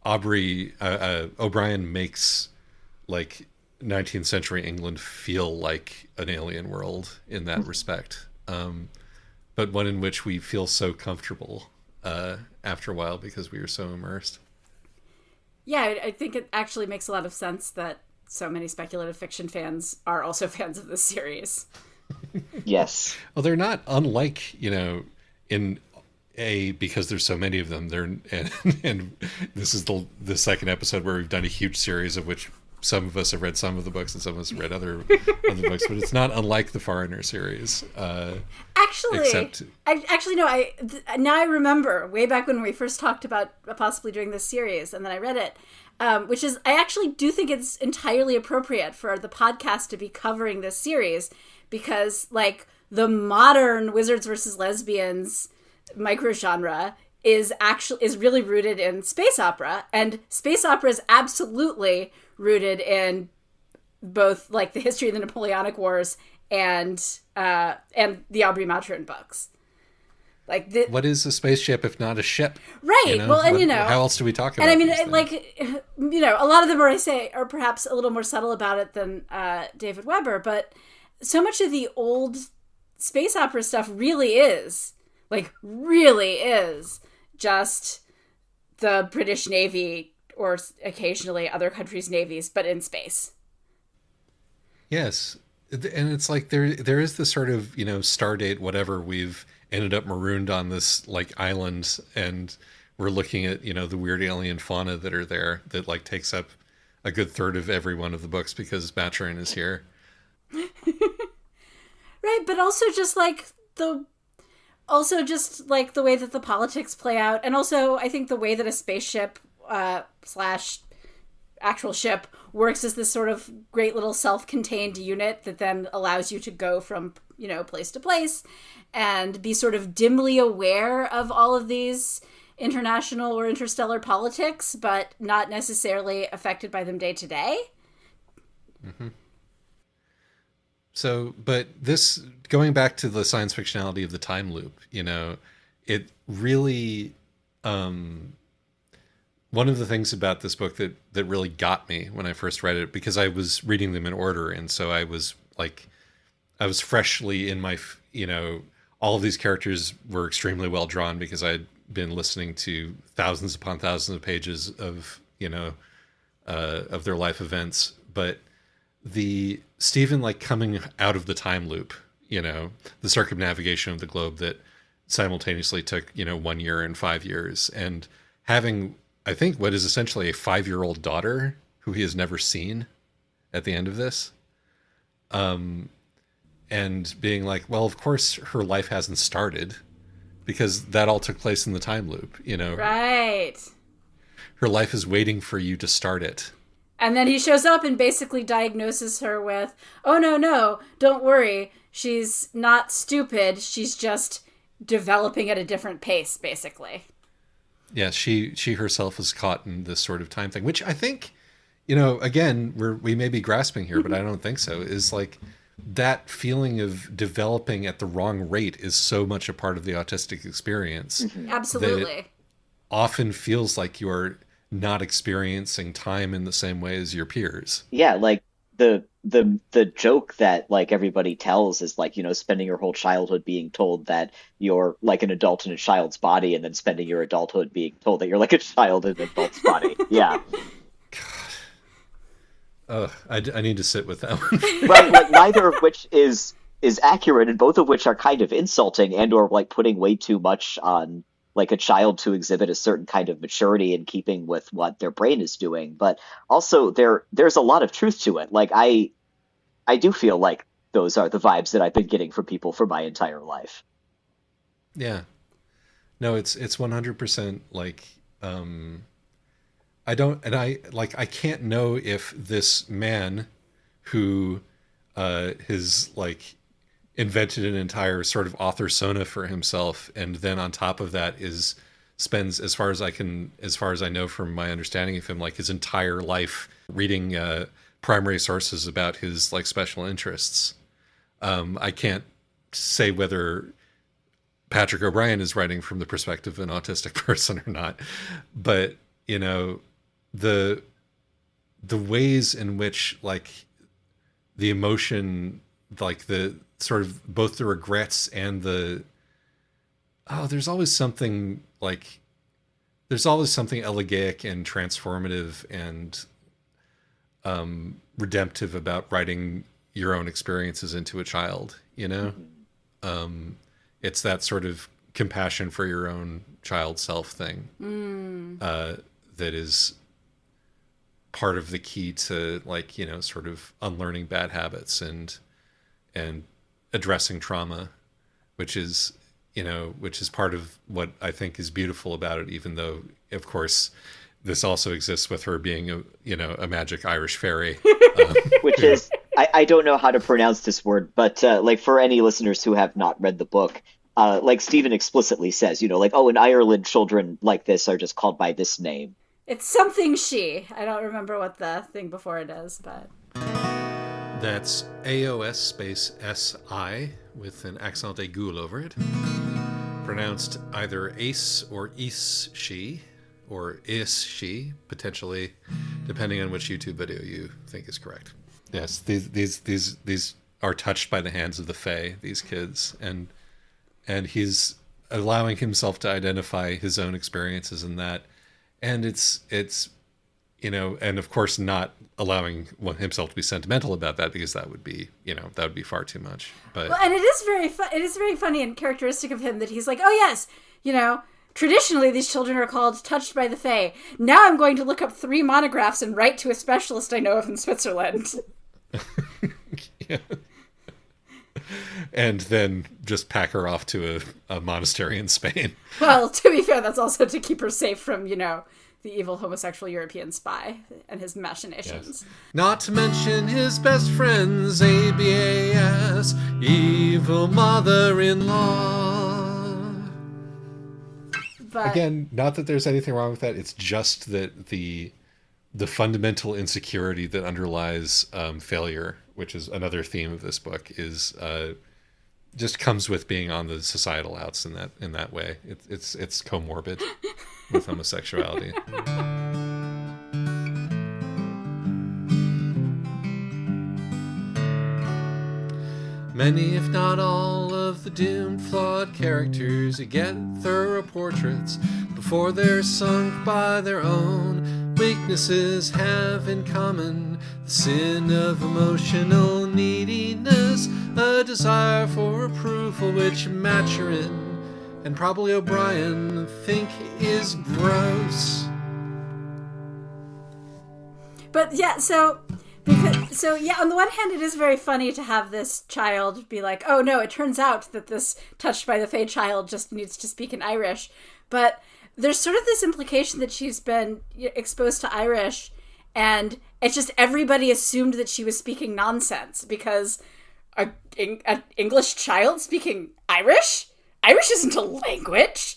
O'Brien makes like 19th century England feel like an alien world in that respect, but one in which we feel so comfortable after a while because we are so immersed.
Yeah, I think it actually makes a lot of sense that so many speculative fiction fans are also fans of this series.
Yes.
Well, they're not unlike, you know, because there's so many of them. And this is the second episode where we've done a huge series of which some of us have read some of the books and some of us have read other books, but it's not unlike the Foreigner series.
Now I remember way back when we first talked about possibly doing this series, and then I read it, which is, I actually do think it's entirely appropriate for the podcast to be covering this series, because like the modern Wizards versus Lesbians microgenre is really rooted in space opera, and space opera is absolutely rooted in both like the history of the Napoleonic Wars and the Aubrey Maturin books. Like,
what is a spaceship if not a ship?
Right.
You know?
Well, and you know,
how else do we talk about?
And I mean, like, you know, a lot of them are perhaps a little more subtle about it than David Weber, but so much of the old space opera stuff really is just the British Navy or occasionally other countries' navies, but in space.
Yes. And it's like there is this sort of, you know, Stardate, whatever, we've ended up marooned on this like island, and we're looking at, you know, the weird alien fauna that are there that like takes up a good third of every one of the books because Maturin is here.
Right, but also just like the way that the politics play out, and also I think the way that a spaceship / actual ship works as this sort of great little self-contained unit that then allows you to go from, you know, place to place and be sort of dimly aware of all of these international or interstellar politics, but not necessarily affected by them day to day.
Mm-hmm. So, but this, going back to the science fictionality of the time loop, you know, it really, one of the things about this book that really got me when I first read it, because I was reading them in order, and so I was freshly in my, you know, all of these characters were extremely well drawn because I'd been listening to thousands upon thousands of pages of, you know, of their life events. But the Stephen like coming out of the time loop, you know, the circumnavigation of the globe that simultaneously took, 1 year and 5 years, and having, I think, what is essentially a 5-year-old daughter who he has never seen at the end of this. And being like, well, of course her life hasn't started because that all took place in the time loop,
Right.
Her life is waiting for you to start it.
And then he shows up and basically diagnoses her with, oh, no, don't worry. She's not stupid. She's just developing at a different pace, basically.
Yeah, she herself is caught in this sort of time thing, which I think, again, we may be grasping here, but I don't think so, is like that feeling of developing at the wrong rate is so much a part of the autistic experience.
Mm-hmm. Absolutely.
That it often feels like you're not experiencing time in the same way as your peers.
Yeah, like the joke that like everybody tells is like, spending your whole childhood being told that you're like an adult in a child's body, and then spending your adulthood being told that you're like a child in an adult's body. Yeah.
God. I need to sit with that one.
Right, like neither of which is accurate, and both of which are kind of insulting and or like putting way too much on like a child to exhibit a certain kind of maturity in keeping with what their brain is doing. But also there's a lot of truth to it. Like I do feel like those are the vibes that I've been getting from people for my entire life.
Yeah. No, it's 100% like, I can't know if this man who has like invented an entire sort of author persona for himself, and then on top of that spends, as far as I know from my understanding of him, like his entire life reading primary sources about his like special interests. I can't say whether Patrick O'Brian is writing from the perspective of an autistic person or not, but the ways in which like the emotion, like the sort of both the regrets and there's always something elegiac and transformative and redemptive about writing your own experiences into a child, it's that sort of compassion for your own child self thing that is part of the key to like, sort of unlearning bad habits and addressing trauma, which is part of what I think is beautiful about it, even though, of course, this also exists with her being a magic Irish fairy.
Which is, I don't know how to pronounce this word, but like for any listeners who have not read the book, like Stephen explicitly says, like, oh, in Ireland, children like this are just called by this name.
It's something she. I don't remember what the thing before it is, but...
That's AOS space SI with an accent aigu over it. Pronounced either ace or is she, or is she, potentially, depending on which YouTube video you think is correct. Yes, these are touched by the hands of the Fae, these kids, and he's allowing himself to identify his own experiences in that. And it's and of course not allowing himself to be sentimental about that, because that would be far too much. But
well, and it is very funny and characteristic of him that he's like, oh yes, traditionally these children are called touched by the Fae. Now I'm going to look up 3 monographs and write to a specialist I know of in Switzerland.
Yeah. And then just pack her off to a monastery in Spain.
Well, to be fair, that's also to keep her safe from, the evil homosexual European spy and his machinations.
Yes. Not to mention his best friend's ABAS, evil mother-in-law.
But
again, not that there's anything wrong with that. It's just that the fundamental insecurity that underlies failure, which is another theme of this book, is just comes with being on the societal outs in that way. It's comorbid with homosexuality. Many, if not all, of the doomed, flawed characters who get thorough portraits before they're sunk by their own weaknesses have in common the sin of emotional neediness, a desire for approval which Maturin and probably O'Brien think is gross.
But yeah, so yeah, on the one hand, it is very funny to have this child be like, oh no, it turns out that this touched by the Fae child just needs to speak in Irish. But there's sort of this implication that she's been exposed to Irish, and it's just everybody assumed that she was speaking nonsense because an English child speaking Irish? Irish isn't a language.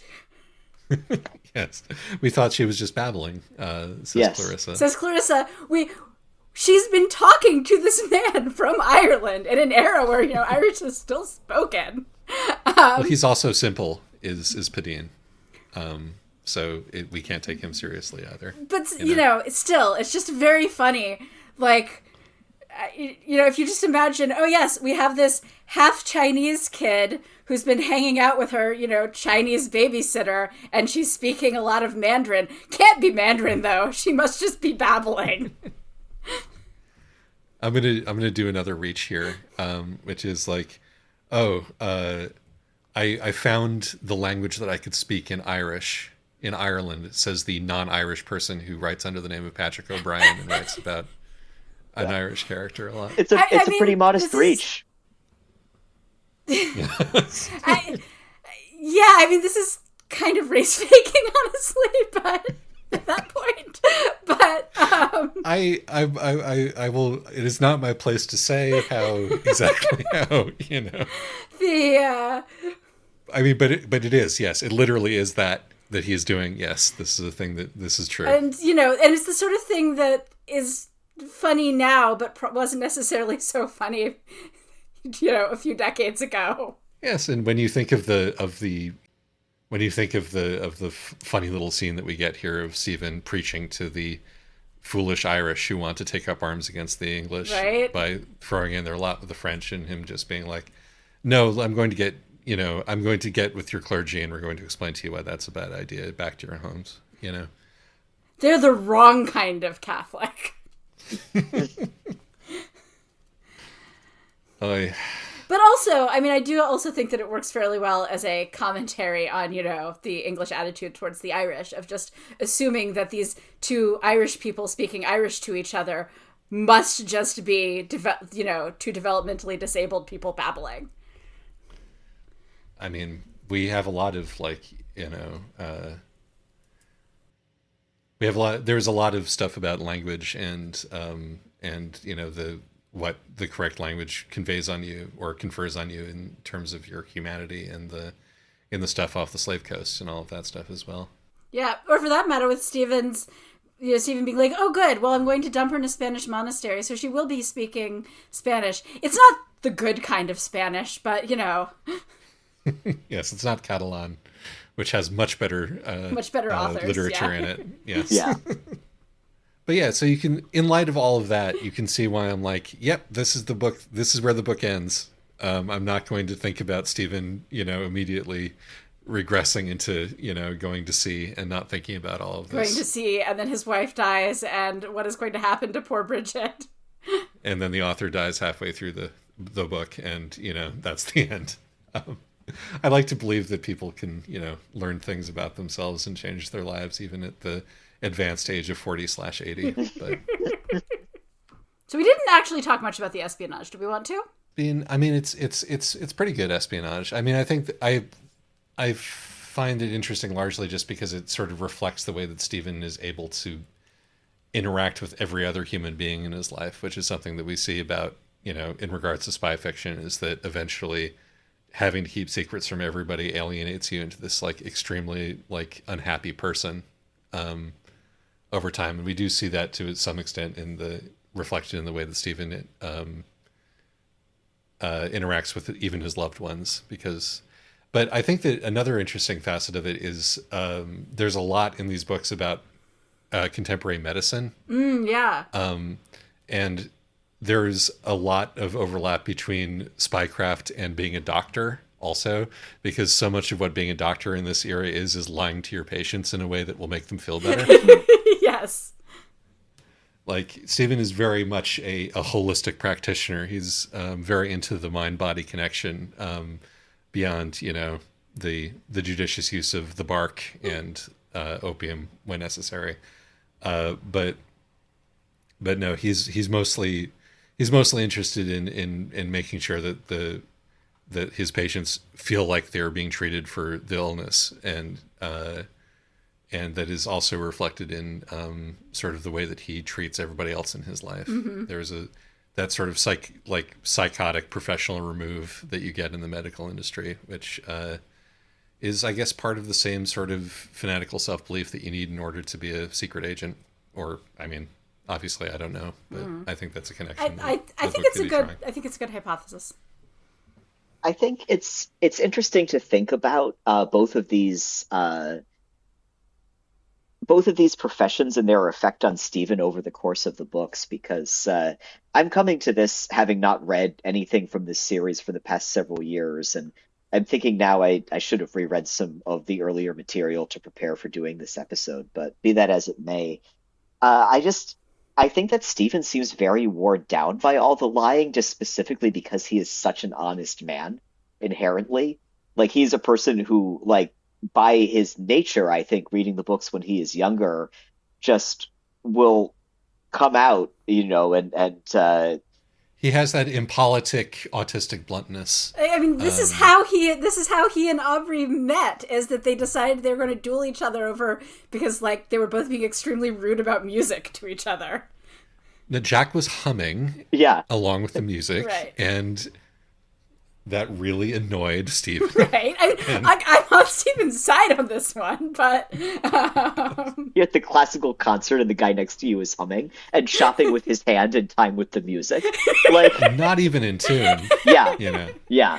Yes. We thought she was just babbling, says
Yes.
Clarissa.
Says Clarissa, she's been talking to this man from Ireland in an era where, Irish is still spoken.
Well, he's also simple, is Padine. So we can't take him seriously either.
But, it's just very funny. Like, if you just imagine, oh yes, we have this half Chinese kid who's been hanging out with her, Chinese babysitter, and she's speaking a lot of Mandarin. Can't be Mandarin, though. She must just be babbling.
I'm gonna do another reach here, which is like, I found the language that I could speak in Irish in Ireland, says the non-Irish person who writes under the name of Patrick O'Brien and writes about an Irish character a lot.
It's a pretty modest reach.
This is kind of race faking, honestly, but at that point. But
I will. It is not my place to say exactly how. But it is. Yes, it literally is that he is doing. Yes, this is a thing this is true.
And and it's the sort of thing that is funny now, but wasn't necessarily so funny, a few decades ago.
Yes, and when you think of the funny little scene that we get here of Stephen preaching to the foolish Irish who want to take up arms against the English,
right,
by throwing in their lot with the French, and him just being like, "No, I'm going to get with your clergy, and we're going to explain to you why that's a bad idea. Back to your homes."
They're the wrong kind of Catholic. But also, I do also think that it works fairly well as a commentary on, the English attitude towards the Irish, of just assuming that these two Irish people speaking Irish to each other must just be, two developmentally disabled people babbling.
We have a lot of there's a lot of stuff about language and what the correct language conveys on you or confers on you in terms of your humanity and in the stuff off the slave coast and all of that stuff as well.
Yeah, or for that matter with Stephen being like, oh good, well I'm going to dump her in a Spanish monastery, so she will be speaking Spanish. It's not the good kind of Spanish, but
Yes, it's not Catalan, which has much better
authors,
literature in it. Yes.
Yeah.
But yeah, so you can, in light of all of that, you can see why I'm like, yep, this is the book. This is where the book ends. I'm not going to think about Stephen, immediately regressing into, going to sea and not thinking about all of this.
Going to sea, and then his wife dies, and what is going to happen to poor Bridget?
And then the author dies halfway through the book, and, that's the end. I like to believe that people can, learn things about themselves and change their lives, even at the advanced age of 40/80. But
so we didn't actually talk much about the espionage. Do we want to?
It's pretty good espionage. I think I find it interesting largely just because it sort of reflects the way that Stephen is able to interact with every other human being in his life, which is something that we see about, in regards to spy fiction, is that eventually having to keep secrets from everybody alienates you into this extremely unhappy person over time. And we do see that to some extent reflected in the way that Stephen interacts with even his loved ones. But I think that another interesting facet of it is there's a lot in these books about contemporary medicine.
Yeah.
And there's a lot of overlap between spycraft and being a doctor also, because so much of what being a doctor in this era is lying to your patients in a way that will make them feel better.
Yes.
Stephen is very much a holistic practitioner. He's very into the mind-body connection beyond, judicious use of the bark and opium when necessary. But no, he's mostly interested in making sure that that his patients feel like they're being treated for the illness, and that is also reflected in sort of the way that he treats everybody else in his life.
Mm-hmm.
There's that sort of psychotic professional remove that you get in the medical industry, which is, I guess, part of the same sort of fanatical self-belief that you need in order to be a secret agent. Or, I mean, obviously, I don't know, but I think that's a connection.
I think it's a good hypothesis.
I think it's interesting to think about both of these professions and their effect on Stephen over the course of the books, because I'm coming to this having not read anything from this series for the past several years, and I'm thinking now I should have reread some of the earlier material to prepare for doing this episode, but be that as it may, I think that Stephen seems very worn down by all the lying, just specifically because he is such an honest man inherently. Like, he's a person who, like, by his nature, I think, reading the books when he is younger, just will come out, and
he has that impolitic, autistic bluntness.
I mean, this is how he and Aubrey met, is that they decided they were going to duel each other over, because, like, they were both being extremely rude about music to each other.
Now, Jack was humming, along with the music,
right.
And that really annoyed Stephen.
Right. I'm on Stephen's side on this one, but...
You're at the classical concert and the guy next to you is humming and shopping with his hand in time with the music. Like,
not even in tune.
Yeah. Yeah.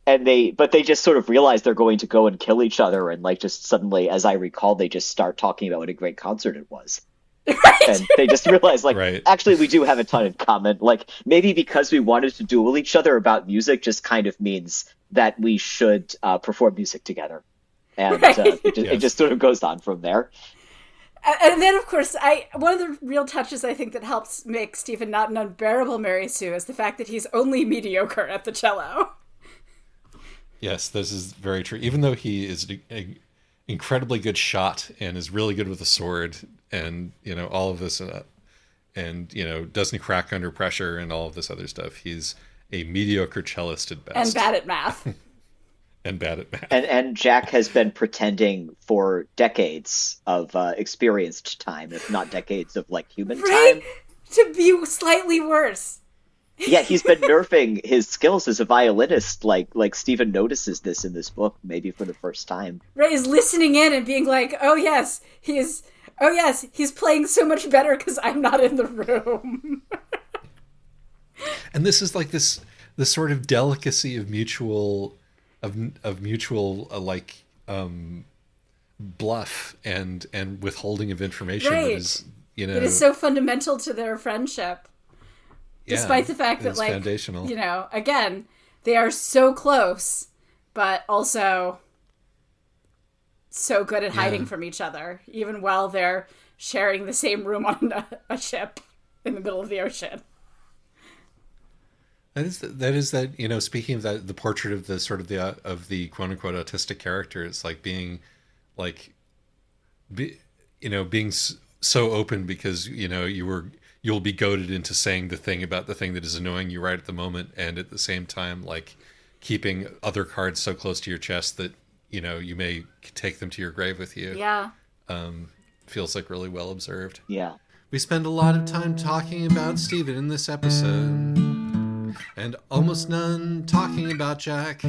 And they just sort of realize they're going to go and kill each other, and, like, just suddenly, as I recall, they just start talking about what a great concert it was.
Right.
And they just realized, like,
right.
Actually, we do have a ton in common. Like, maybe because we wanted to duel each other about music just kind of means that we should perform music together. And
right.
It just sort of goes on from there.
And then, of course, one of the real touches I think that helps make Stephen not an unbearable Mary Sue is the fact that he's only mediocre at the cello.
Yes, this is very true. Even though he is an incredibly good shot and is really good with a sword, and all of this, and doesn't crack under pressure and all of this other stuff, he's a mediocre cellist at best,
and bad at math.
And Jack has been pretending for decades of experienced time, if not decades of, like, human time,
to be slightly worse.
Yeah, he's been nerfing his skills as a violinist. Like Stephen notices this in this book, maybe for the first time.
Right, he's listening in and being like, oh yes, he's playing so much better because I'm not in the room.
And this is like this sort of delicacy of mutual bluff and withholding of information.
Right.
That is,
it is so fundamental to their friendship. Despite the fact that, like,
foundational.
Again, they are so close, but also so good at hiding from each other, even while they're sharing the same room on a ship in the middle of the ocean.
That is speaking of that, the portrait of the sort of the quote unquote autistic character, it's like being so open because you'll be goaded into saying the thing about the thing that is annoying you right at the moment, and at the same time, like, keeping other cards so close to your chest that you may take them to your grave with you.
Yeah.
Feels like really well observed.
Yeah.
We spend a lot of time talking about Stephen in this episode, and almost none talking about Jack.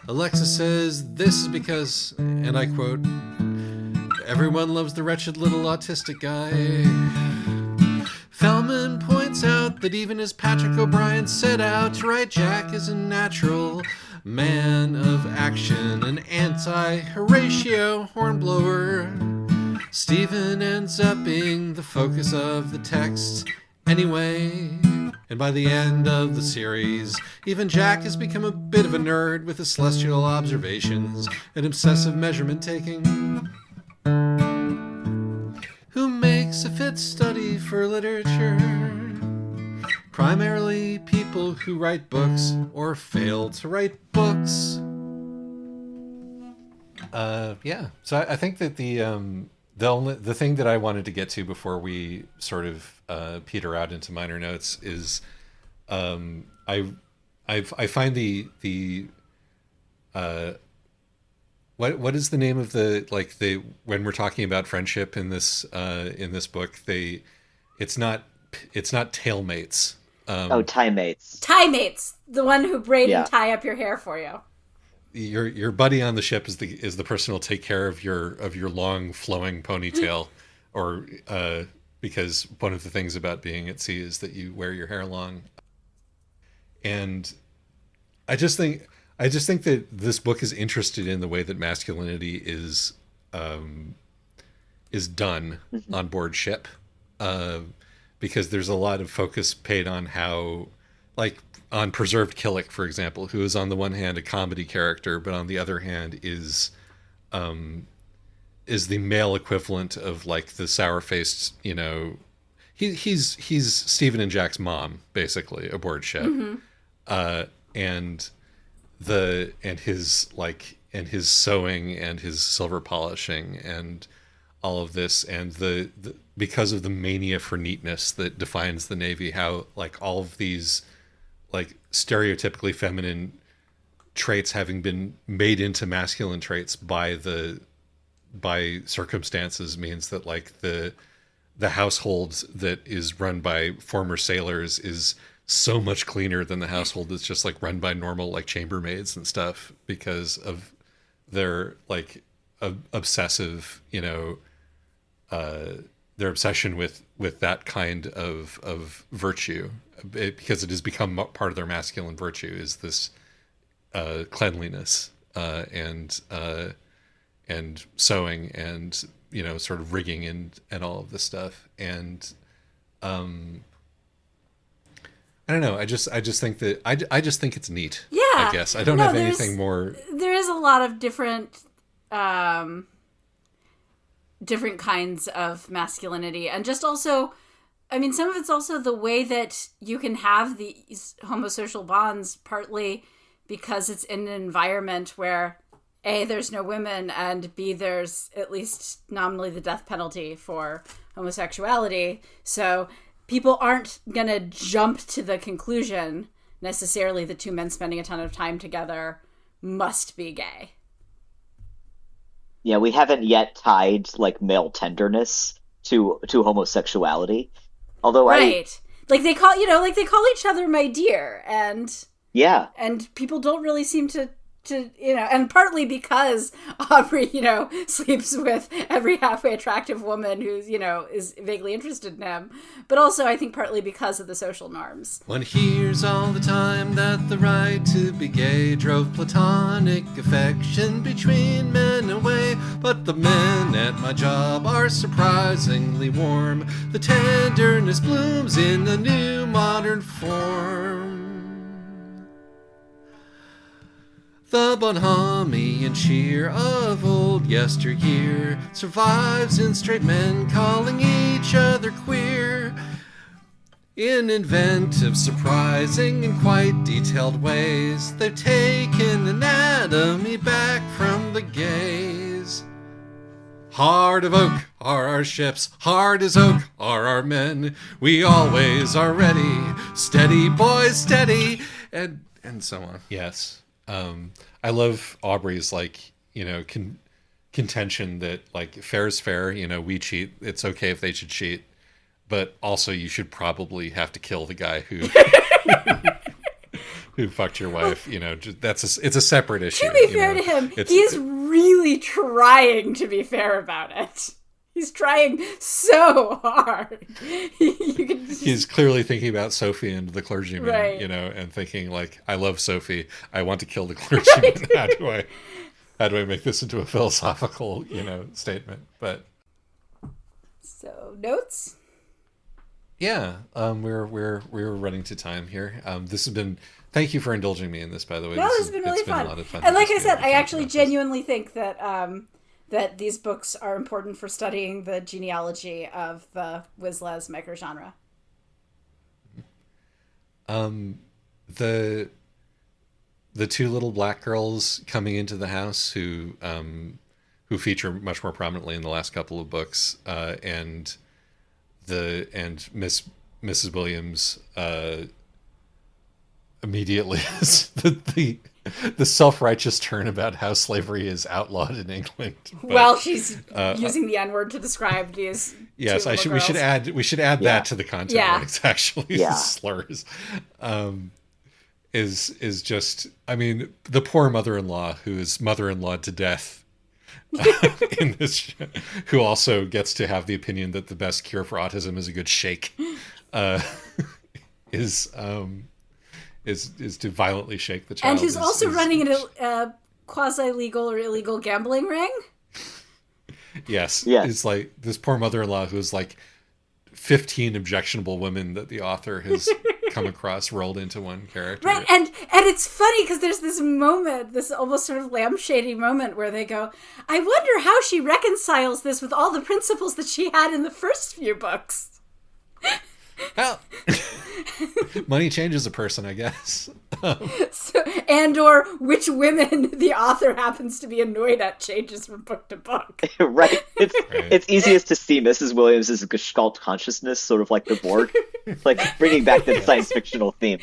Alexa says this is because, and I quote, everyone loves the wretched little autistic guy. Fellman points out that even as Patrick O'Brien set out to write Jack as a natural man of action, an anti-Horatio hornblower, Stephen ends up being the focus of the text anyway. And by the end of the series, even Jack has become a bit of a nerd with his celestial observations and obsessive measurement taking, who makes a fit study for literature. primarily people who write books or fail to write books. Yeah. So I think that the thing that I wanted to get to before we sort of peter out into minor notes is I find the what is the name of the when we're talking about friendship in this book, it's not tailmates.
Tie mates.
Tie mates, the one who braid
Yeah.
and tie up your hair for you.
Your buddy on the ship is the person who'll take care of your long flowing ponytail, or because one of the things about being at sea is that you wear your hair long. And I just think that this book is interested in the way that masculinity is done on board ship, because there's a lot of focus paid on how, like, on Preserved Killick, for example, who is on the one hand a comedy character, but on the other hand is the male equivalent of, like, the sour-faced, you know, he's Stephen and Jack's mom, basically, aboard ship. And his sewing and his silver polishing and all of this, and the because of the mania for neatness that defines the Navy, how, like, all of these, like, stereotypically feminine traits having been made into masculine traits by circumstances means that, like, the household that is run by former sailors is so much cleaner than the household that's just, like, run by normal, like, chambermaids and stuff, because of their, like, obsessive, you know, their obsession with that kind of virtue, because it has become part of their masculine virtue, is this cleanliness and sewing and, you know, sort of rigging and all of this stuff. And I don't know. I just think that I just think it's neat.
Yeah.
I guess I don't have anything more.
There is a lot of different kinds of masculinity, and just also, I mean, some of it's also the way that you can have these homosocial bonds, partly because it's in an environment where A, there's no women, and B, there's at least nominally the death penalty for homosexuality. So people aren't going to jump to the conclusion necessarily that two men spending a ton of time together must be gay.
Yeah, we haven't yet tied, like, male tenderness to homosexuality. Although
Right. Like they call each other my dear, and
yeah.
and people don't really seem to you know, and partly because Aubrey, you know, sleeps with every halfway attractive woman who's, you know, is vaguely interested in him, but also I think partly because of the social norms.
One hears all the time that the right to be gay drove platonic affection between men away, but the men at my job are surprisingly warm. The tenderness blooms in a new modern form. The bonhomie and cheer of old yesteryear survives in straight men calling each other queer. In inventive, surprising, and quite detailed ways, they've taken anatomy back from the gays. Hard of oak are our ships, hard as oak are our men. We always are ready, steady boys, steady, and so on. Yes. I love Aubrey's, like, you know, contention that, like, fair is fair, you know, we cheat, it's okay if they should cheat, but also you should probably have to kill the guy who who fucked your wife, you know. It's a separate issue.
To be fair to him, he's really trying to be fair about it. He's trying so hard.
He's clearly thinking about Sophie and the clergyman,
right,
you know, and thinking, like, I love Sophie. I want to kill the clergyman. Right. How do I make this into a philosophical, you know, statement? But
so notes.
Yeah, we're running to time here. This has been. Thank you for indulging me in this, by the way.
No, this has been really fun.
A lot of fun.
And like I said, I actually genuinely think that that these books are important for studying the genealogy of the Wislas microgenre.
The two little black girls coming into the house who feature much more prominently in the last couple of books, and Mrs. Williams immediately the self-righteous turn about how slavery is outlawed in England. But,
well, she's using the N-word to describe these.
Yes, we should add that to the content warnings. Actually, slurs. Is just, I mean, the poor mother-in-law who is mother-in-law to death in this show, who also gets to have the opinion that the best cure for autism is a good shake, is to violently shake the child.
And who's also running a quasi-legal or illegal gambling ring.
Yes. It's like this poor mother-in-law who's like 15 objectionable women that the author has come across rolled into one character.
Right, and it's funny because there's this moment, this almost sort of lampshady moment where they go, I wonder how she reconciles this with all the principles that she had in the first few books.
Well, money changes a person, I guess.
Or which women the author happens to be annoyed at changes from book to book.
Right. It's easiest to see Mrs. Williams' Gestalt consciousness, sort of like the Borg, like bringing back the science fictional theme.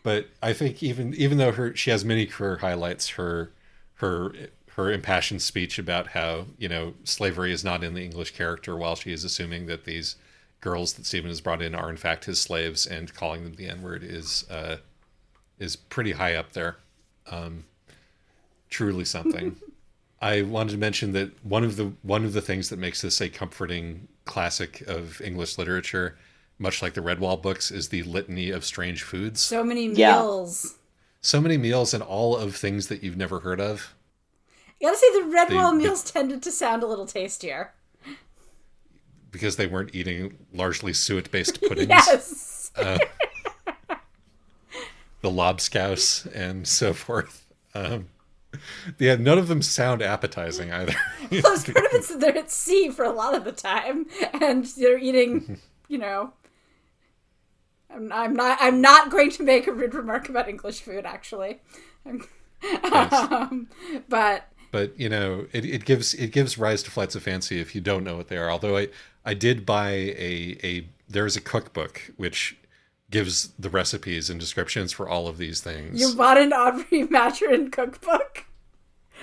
But I think even though she has many career highlights, her impassioned speech about how, slavery is not in the English character, while she is assuming that these girls that Stephen has brought in are in fact his slaves, and calling them the N-word is pretty high up there. Truly something. I wanted to mention that one of the things that makes this a comforting classic of English literature, much like the Redwall books, is the litany of strange foods.
So many meals.
So many meals, and all of things that you've never heard of.
You gotta say the Redwall meals tended to sound a little tastier.
Because they weren't eating largely suet-based puddings.
Yes.
The lobscouse and so forth. None of them sound appetizing either.
Well, part of it's that they're at sea for a lot of the time, and they're eating, I'm not going to make a rude remark about English food, actually. But
it gives rise to flights of fancy if you don't know what they are. Although I did buy there's a cookbook which gives the recipes and descriptions for all of these things.
You bought an Aubrey Maturin cookbook?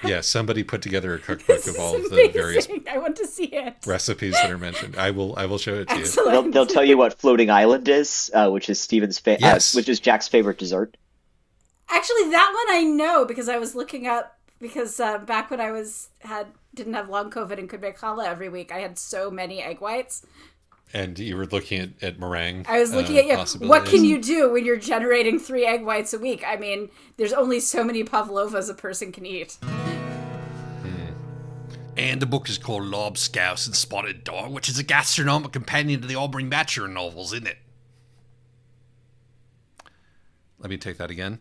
Yeah, somebody put together a cookbook of all of the various
I want to see it.
Recipes that are mentioned. I will show it to
Excellent.
you.
They'll tell you what floating island is, which is which is Jack's favorite dessert.
Actually, that one I know because I was looking up, because back when I didn't have long COVID and could make challah every week, I had so many egg whites.
And you were looking at meringue.
I was looking at what can you do when you're generating 3 egg whites a week? I mean, there's only so many pavlovas a person can eat.
And the book is called Lobscouse and Spotted Dog, which is a gastronomic companion to the Aubrey Maturin novels, isn't it?
Let me take that again.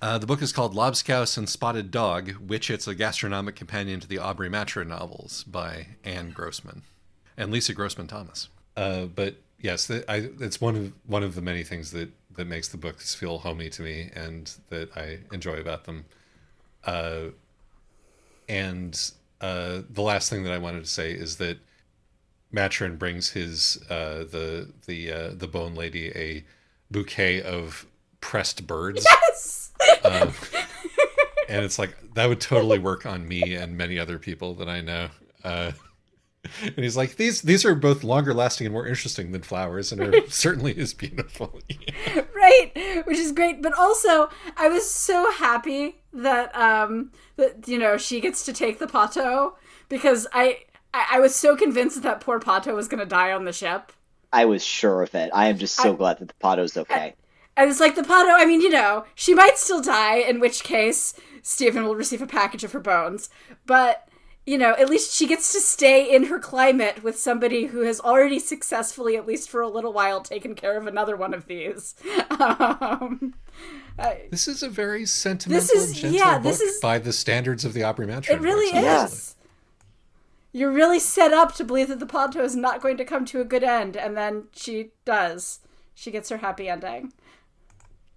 The book is called Lobscouse and Spotted Dog, which it's a gastronomic companion to the Aubrey Maturin novels by Anne Grossman and Lisa Grossman Thomas. But yes, it's one of the many things that makes the books feel homey to me and that I enjoy about them. And the last thing that I wanted to say is that Maturin brings his the Bone Lady a bouquet of pressed birds.
Yes.
And it's like that would totally work on me and many other people that I know. And he's like, these are both longer lasting and more interesting than flowers, and are certainly as beautiful. Yeah.
Right, which is great. But also, I was so happy that she gets to take the Pato, because I was so convinced that poor Pato was going to die on the ship.
I was sure of it. I am just so glad that the Pato's okay.
And it's like the Pato, I mean, she might still die, in which case Stephen will receive a package of her bones. But, at least she gets to stay in her climate with somebody who has already successfully, at least for a little while, taken care of another one of these.
This is a very sentimental, gentle book by the standards of the Aubrey Maturin.
It really is. You're really set up to believe that the Pato is not going to come to a good end, and then she does. She gets her happy ending.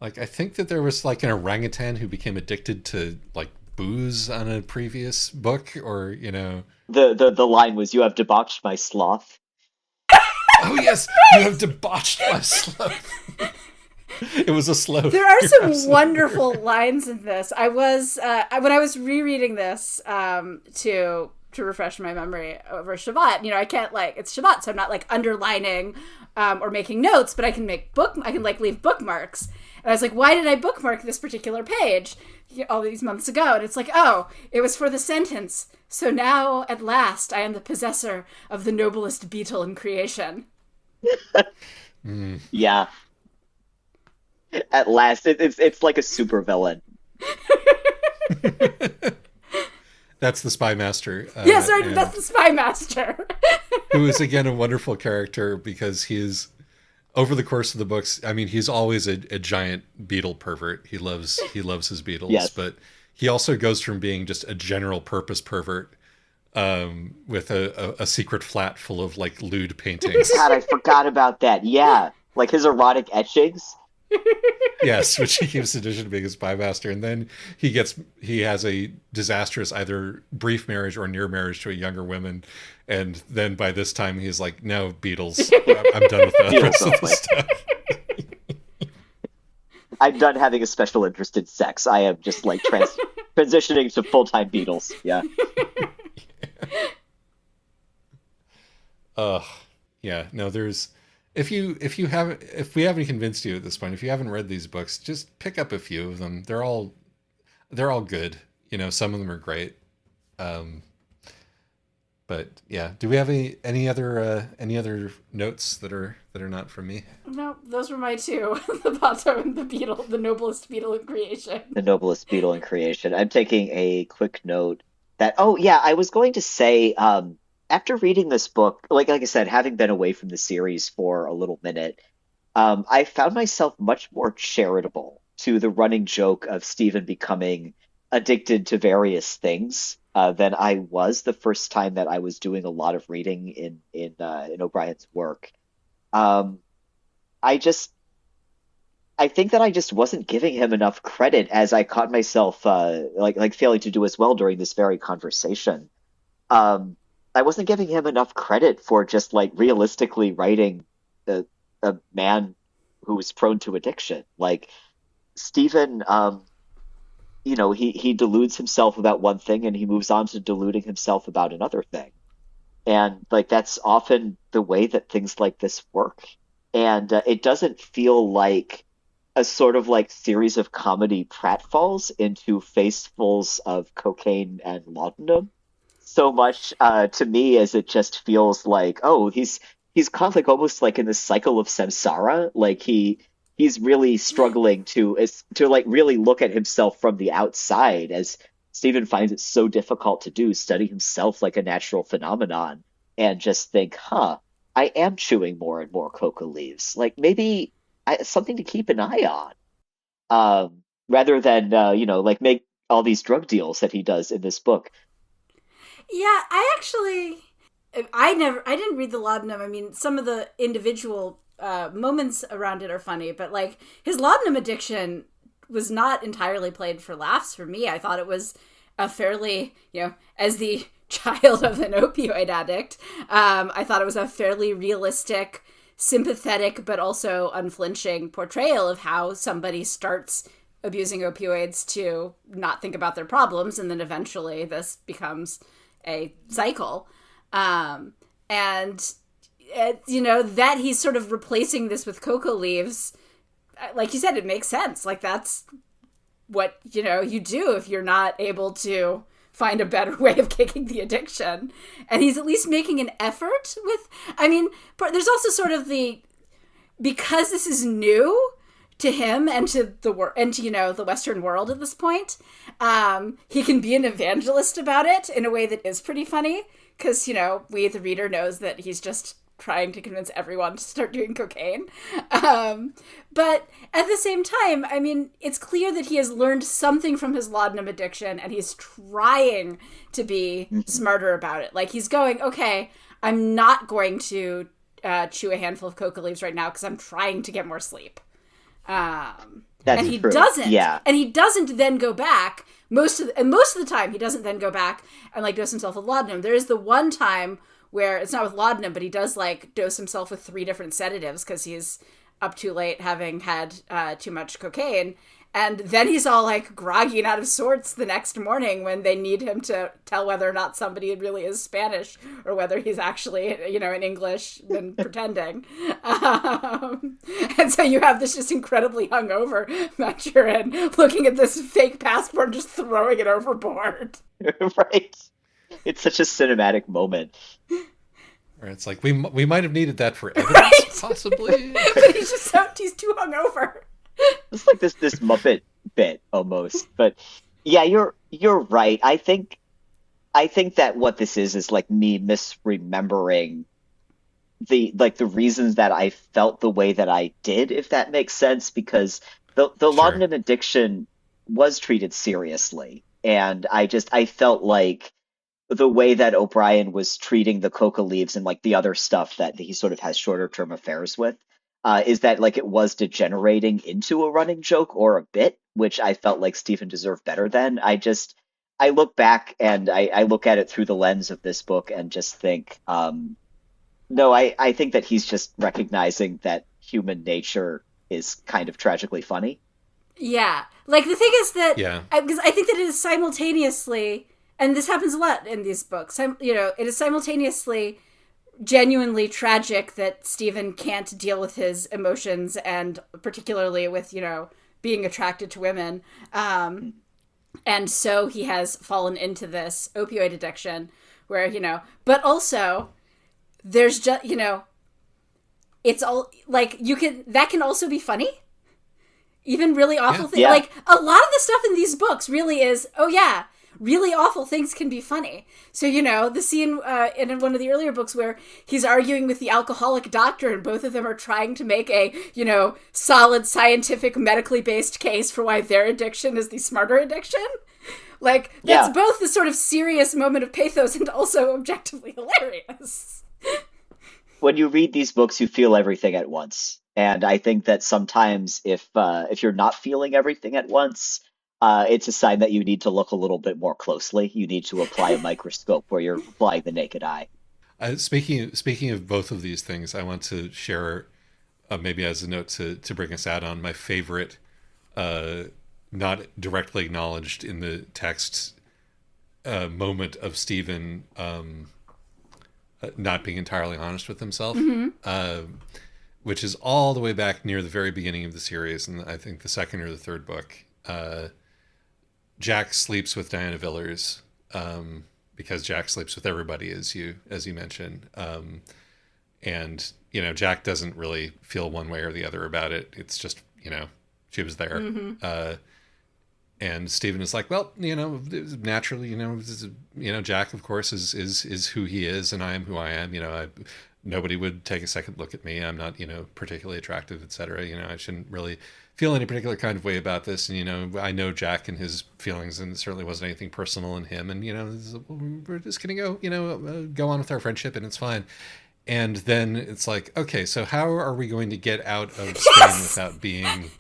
Like, I think that there was like an orangutan who became addicted to like booze on a previous book, or, you know.
The line was, "You have debauched my sloth."
Oh yes, you have debauched my sloth. It was a sloth.
There are some wonderful lines in this. I was when I was rereading this to refresh my memory over Shabbat. You know, I can't like, it's Shabbat, so I'm not like underlining or making notes, but I can like leave bookmarks. And I was like, why did I bookmark this particular page all these months ago? And it's like, oh, it was for the sentence. So now, at last, I am the possessor of the noblest beetle in creation.
Yeah. At last, it's like a supervillain.
That's the Spy Master.
Yes, right, that's the Spy Master.
Who is, again, a wonderful character because he is, over the course of the books, I mean, he's always a giant beetle pervert. He loves his beetles,
yes.
But he also goes from being just a general purpose pervert with a secret flat full of, like, lewd paintings.
God, I forgot about that. Yeah, like his erotic etchings.
Yes, which he keeps in addition to being a spy master, and then he has a disastrous either brief marriage or near marriage to a younger woman, and then by this time he's like, no, Beatles, I'm done with the rest of the stuff.
I'm done having a special interest in sex. I am just like transitioning to full-time Beatles. Yeah.
Yeah. No, there's. If we haven't convinced you at this point, if you haven't read these books, just pick up a few of them. They're all good. You know, some of them are great. But yeah, do we have any other notes that are not from me?
No, those were my two. The Bato and the beetle, the noblest beetle in creation.
The noblest beetle in creation. I'm taking a quick note that, oh yeah, I was going to say, after reading this book, like I said, having been away from the series for a little minute, I found myself much more charitable to the running joke of Stephen becoming addicted to various things than I was the first time that I was doing a lot of reading in O'Brien's work. I think that I just wasn't giving him enough credit, as I caught myself like failing to do as well during this very conversation. I wasn't giving him enough credit for just like realistically writing a man who was prone to addiction. Like Stephen, he deludes himself about one thing and he moves on to deluding himself about another thing. And like, that's often the way that things like this work. And it doesn't feel like a sort of like series of comedy pratfalls into facefuls of cocaine and laudanum so much to me, as it just feels like, oh, he's kind of like almost like in this cycle of samsara. Like he's really struggling to like really look at himself from the outside, as Stephen finds it so difficult to do, study himself like a natural phenomenon, and just think, I am chewing more and more coca leaves. Like maybe something to keep an eye on, rather than like make all these drug deals that he does in this book.
Yeah, I didn't read the laudanum. I mean, some of the individual moments around it are funny, but like his laudanum addiction was not entirely played for laughs for me. I thought it was a fairly, as the child of an opioid addict, I thought it was a fairly realistic, sympathetic, but also unflinching portrayal of how somebody starts abusing opioids to not think about their problems, and then eventually this becomes a cycle. That he's sort of replacing this with coca leaves, like you said, it makes sense. Like that's what, you do if you're not able to find a better way of kicking the addiction. And he's at least making an effort with, there's also sort of because this is new to him and to the the Western world at this point, he can be an evangelist about it in a way that is pretty funny, because we, the reader, knows that he's just trying to convince everyone to start doing cocaine. But at the same time, it's clear that he has learned something from his laudanum addiction, and he's trying to be smarter about it. Like he's going, okay, I'm not going to chew a handful of coca leaves right now because I'm trying to get more sleep.
That's
and he
true.
doesn't.
Yeah.
And he doesn't then go back. Most of the time, he doesn't then go back and like dose himself with laudanum. There is the one time where it's not with laudanum, but he does like dose himself with 3 different sedatives because he's up too late having had too much cocaine. And then he's all like groggy and out of sorts the next morning when they need him to tell whether or not somebody really is Spanish or whether he's actually, you know, in English and pretending. And so you have this just incredibly hungover Maturin looking at this fake passport and just throwing it overboard.
Right. It's such a cinematic moment.
Or it's like, we might have needed that for evidence,
Right?
possibly.
But he's too hungover.
It's like this Muppet bit almost. But yeah, you're right. I think that what this is like me misremembering the reasons that I felt the way that I did, if that makes sense, because the laudanum addiction was treated seriously. And I felt like the way that O'Brien was treating the coca leaves and like the other stuff that he sort of has shorter term affairs with, is that like it was degenerating into a running joke or a bit, which I felt like Stephen deserved better than. I look back and I look at it through the lens of this book and just think, no, I think that he's just recognizing that human nature is kind of tragically funny.
Yeah. Like the thing is that,
Yeah.
Because I think that it is simultaneously, and this happens a lot in these books, you know, it is simultaneously genuinely tragic that Stephen can't deal with his emotions and particularly with, you know, being attracted to women. And so he has fallen into this opioid addiction where, you know, but also there's just, you know, it's all like that can also be funny. Even really awful things.
Yeah.
Like a lot of the stuff in these books really is, oh yeah, really awful things can be funny. So, you know, the scene in one of the earlier books where he's arguing with the alcoholic doctor and both of them are trying to make a, you know, solid scientific medically based case for why their addiction is the smarter addiction. Like, that's both the sort of serious moment of pathos and also objectively hilarious.
When you read these books, you feel everything at once. And I think that sometimes if you're not feeling everything at once, it's a sign that you need to look a little bit more closely. You need to apply a microscope where you're applying the naked eye.
Speaking of both of these things, I want to share, maybe as a note to bring us out on my favorite, not directly acknowledged in the text, moment of Stephen not being entirely honest with himself, which is all the way back near the very beginning of the series, and I think the second or the third book. Jack sleeps with Diana Villers, because Jack sleeps with everybody, as you mentioned. And, you know, Jack doesn't really feel one way or the other about it. It's just, you know, she was there. And Stephen is like, well, you know, naturally, Jack, of course, is who he is, and I am who I am. You know, nobody would take a second look at me. I'm not, you know, particularly attractive, etc. You know, I shouldn't really feel any particular kind of way about this. And, you know, I know Jack and his feelings, and it certainly wasn't anything personal in him. And, you know, we're just going to go on with our friendship, and it's fine. And then it's like, okay, so how are we going to get out of Spain without being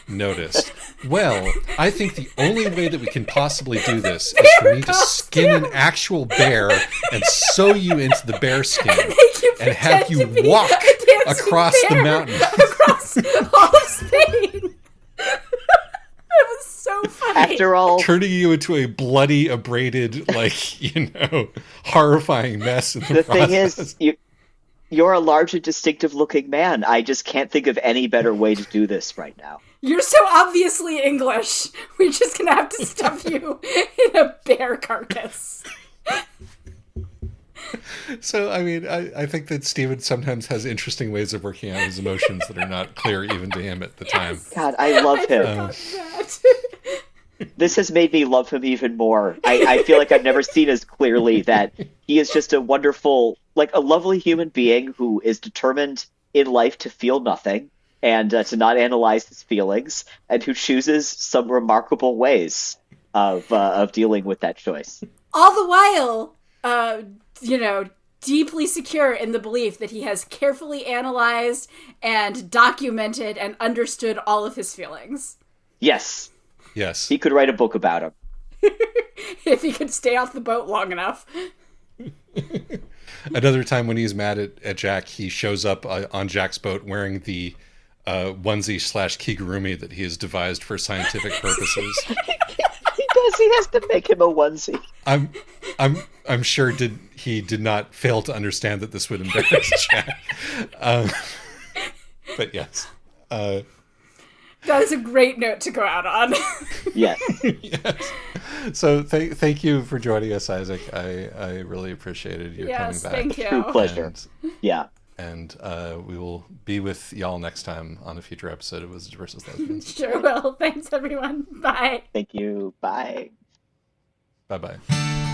noticed? Well, I think the only way that we can possibly do this is for me to skin an actual bear and sew you into the bear skin and have you walk across the mountain.
Across all of Spain. It was so funny.
After all,
turning you into a bloody, abraded, like, horrifying mess in the process.
Thing is, you're a large and distinctive looking man. I just can't think of any better way to do this right now.
You're so obviously English. We're just going to have to stuff you in a bear carcass.
So, I mean, I think that Stephen sometimes has interesting ways of working out his emotions that are not clear even to him at the time.
God, I love him. This has made me love him even more. I feel like I've never seen as clearly that he is just a wonderful, like a lovely human being who is determined in life to feel nothing and to not analyze his feelings, and who chooses some remarkable ways of dealing with that choice.
All the while, deeply secure in the belief that he has carefully analyzed and documented and understood all of his feelings.
Yes.
Yes.
He could write a book about him.
If he could stay off the boat long enough.
Another time when he's mad at Jack, he shows up on Jack's boat wearing the onesie/kigurumi that he has devised for scientific purposes.
He does. He has to make him a onesie.
I'm sure he did not fail to understand that this would embarrass Jack. But yes.
That is a great note to go out on.
Yes.
Yes. So thank you for joining us, Isaac. I really appreciated your coming back.
Thank you.
True pleasure. Yeah.
And we will be with y'all next time on a future episode of Wizards vs. Lesbians.
Sure will. Thanks, everyone. Bye.
Thank you. Bye.
Bye-bye.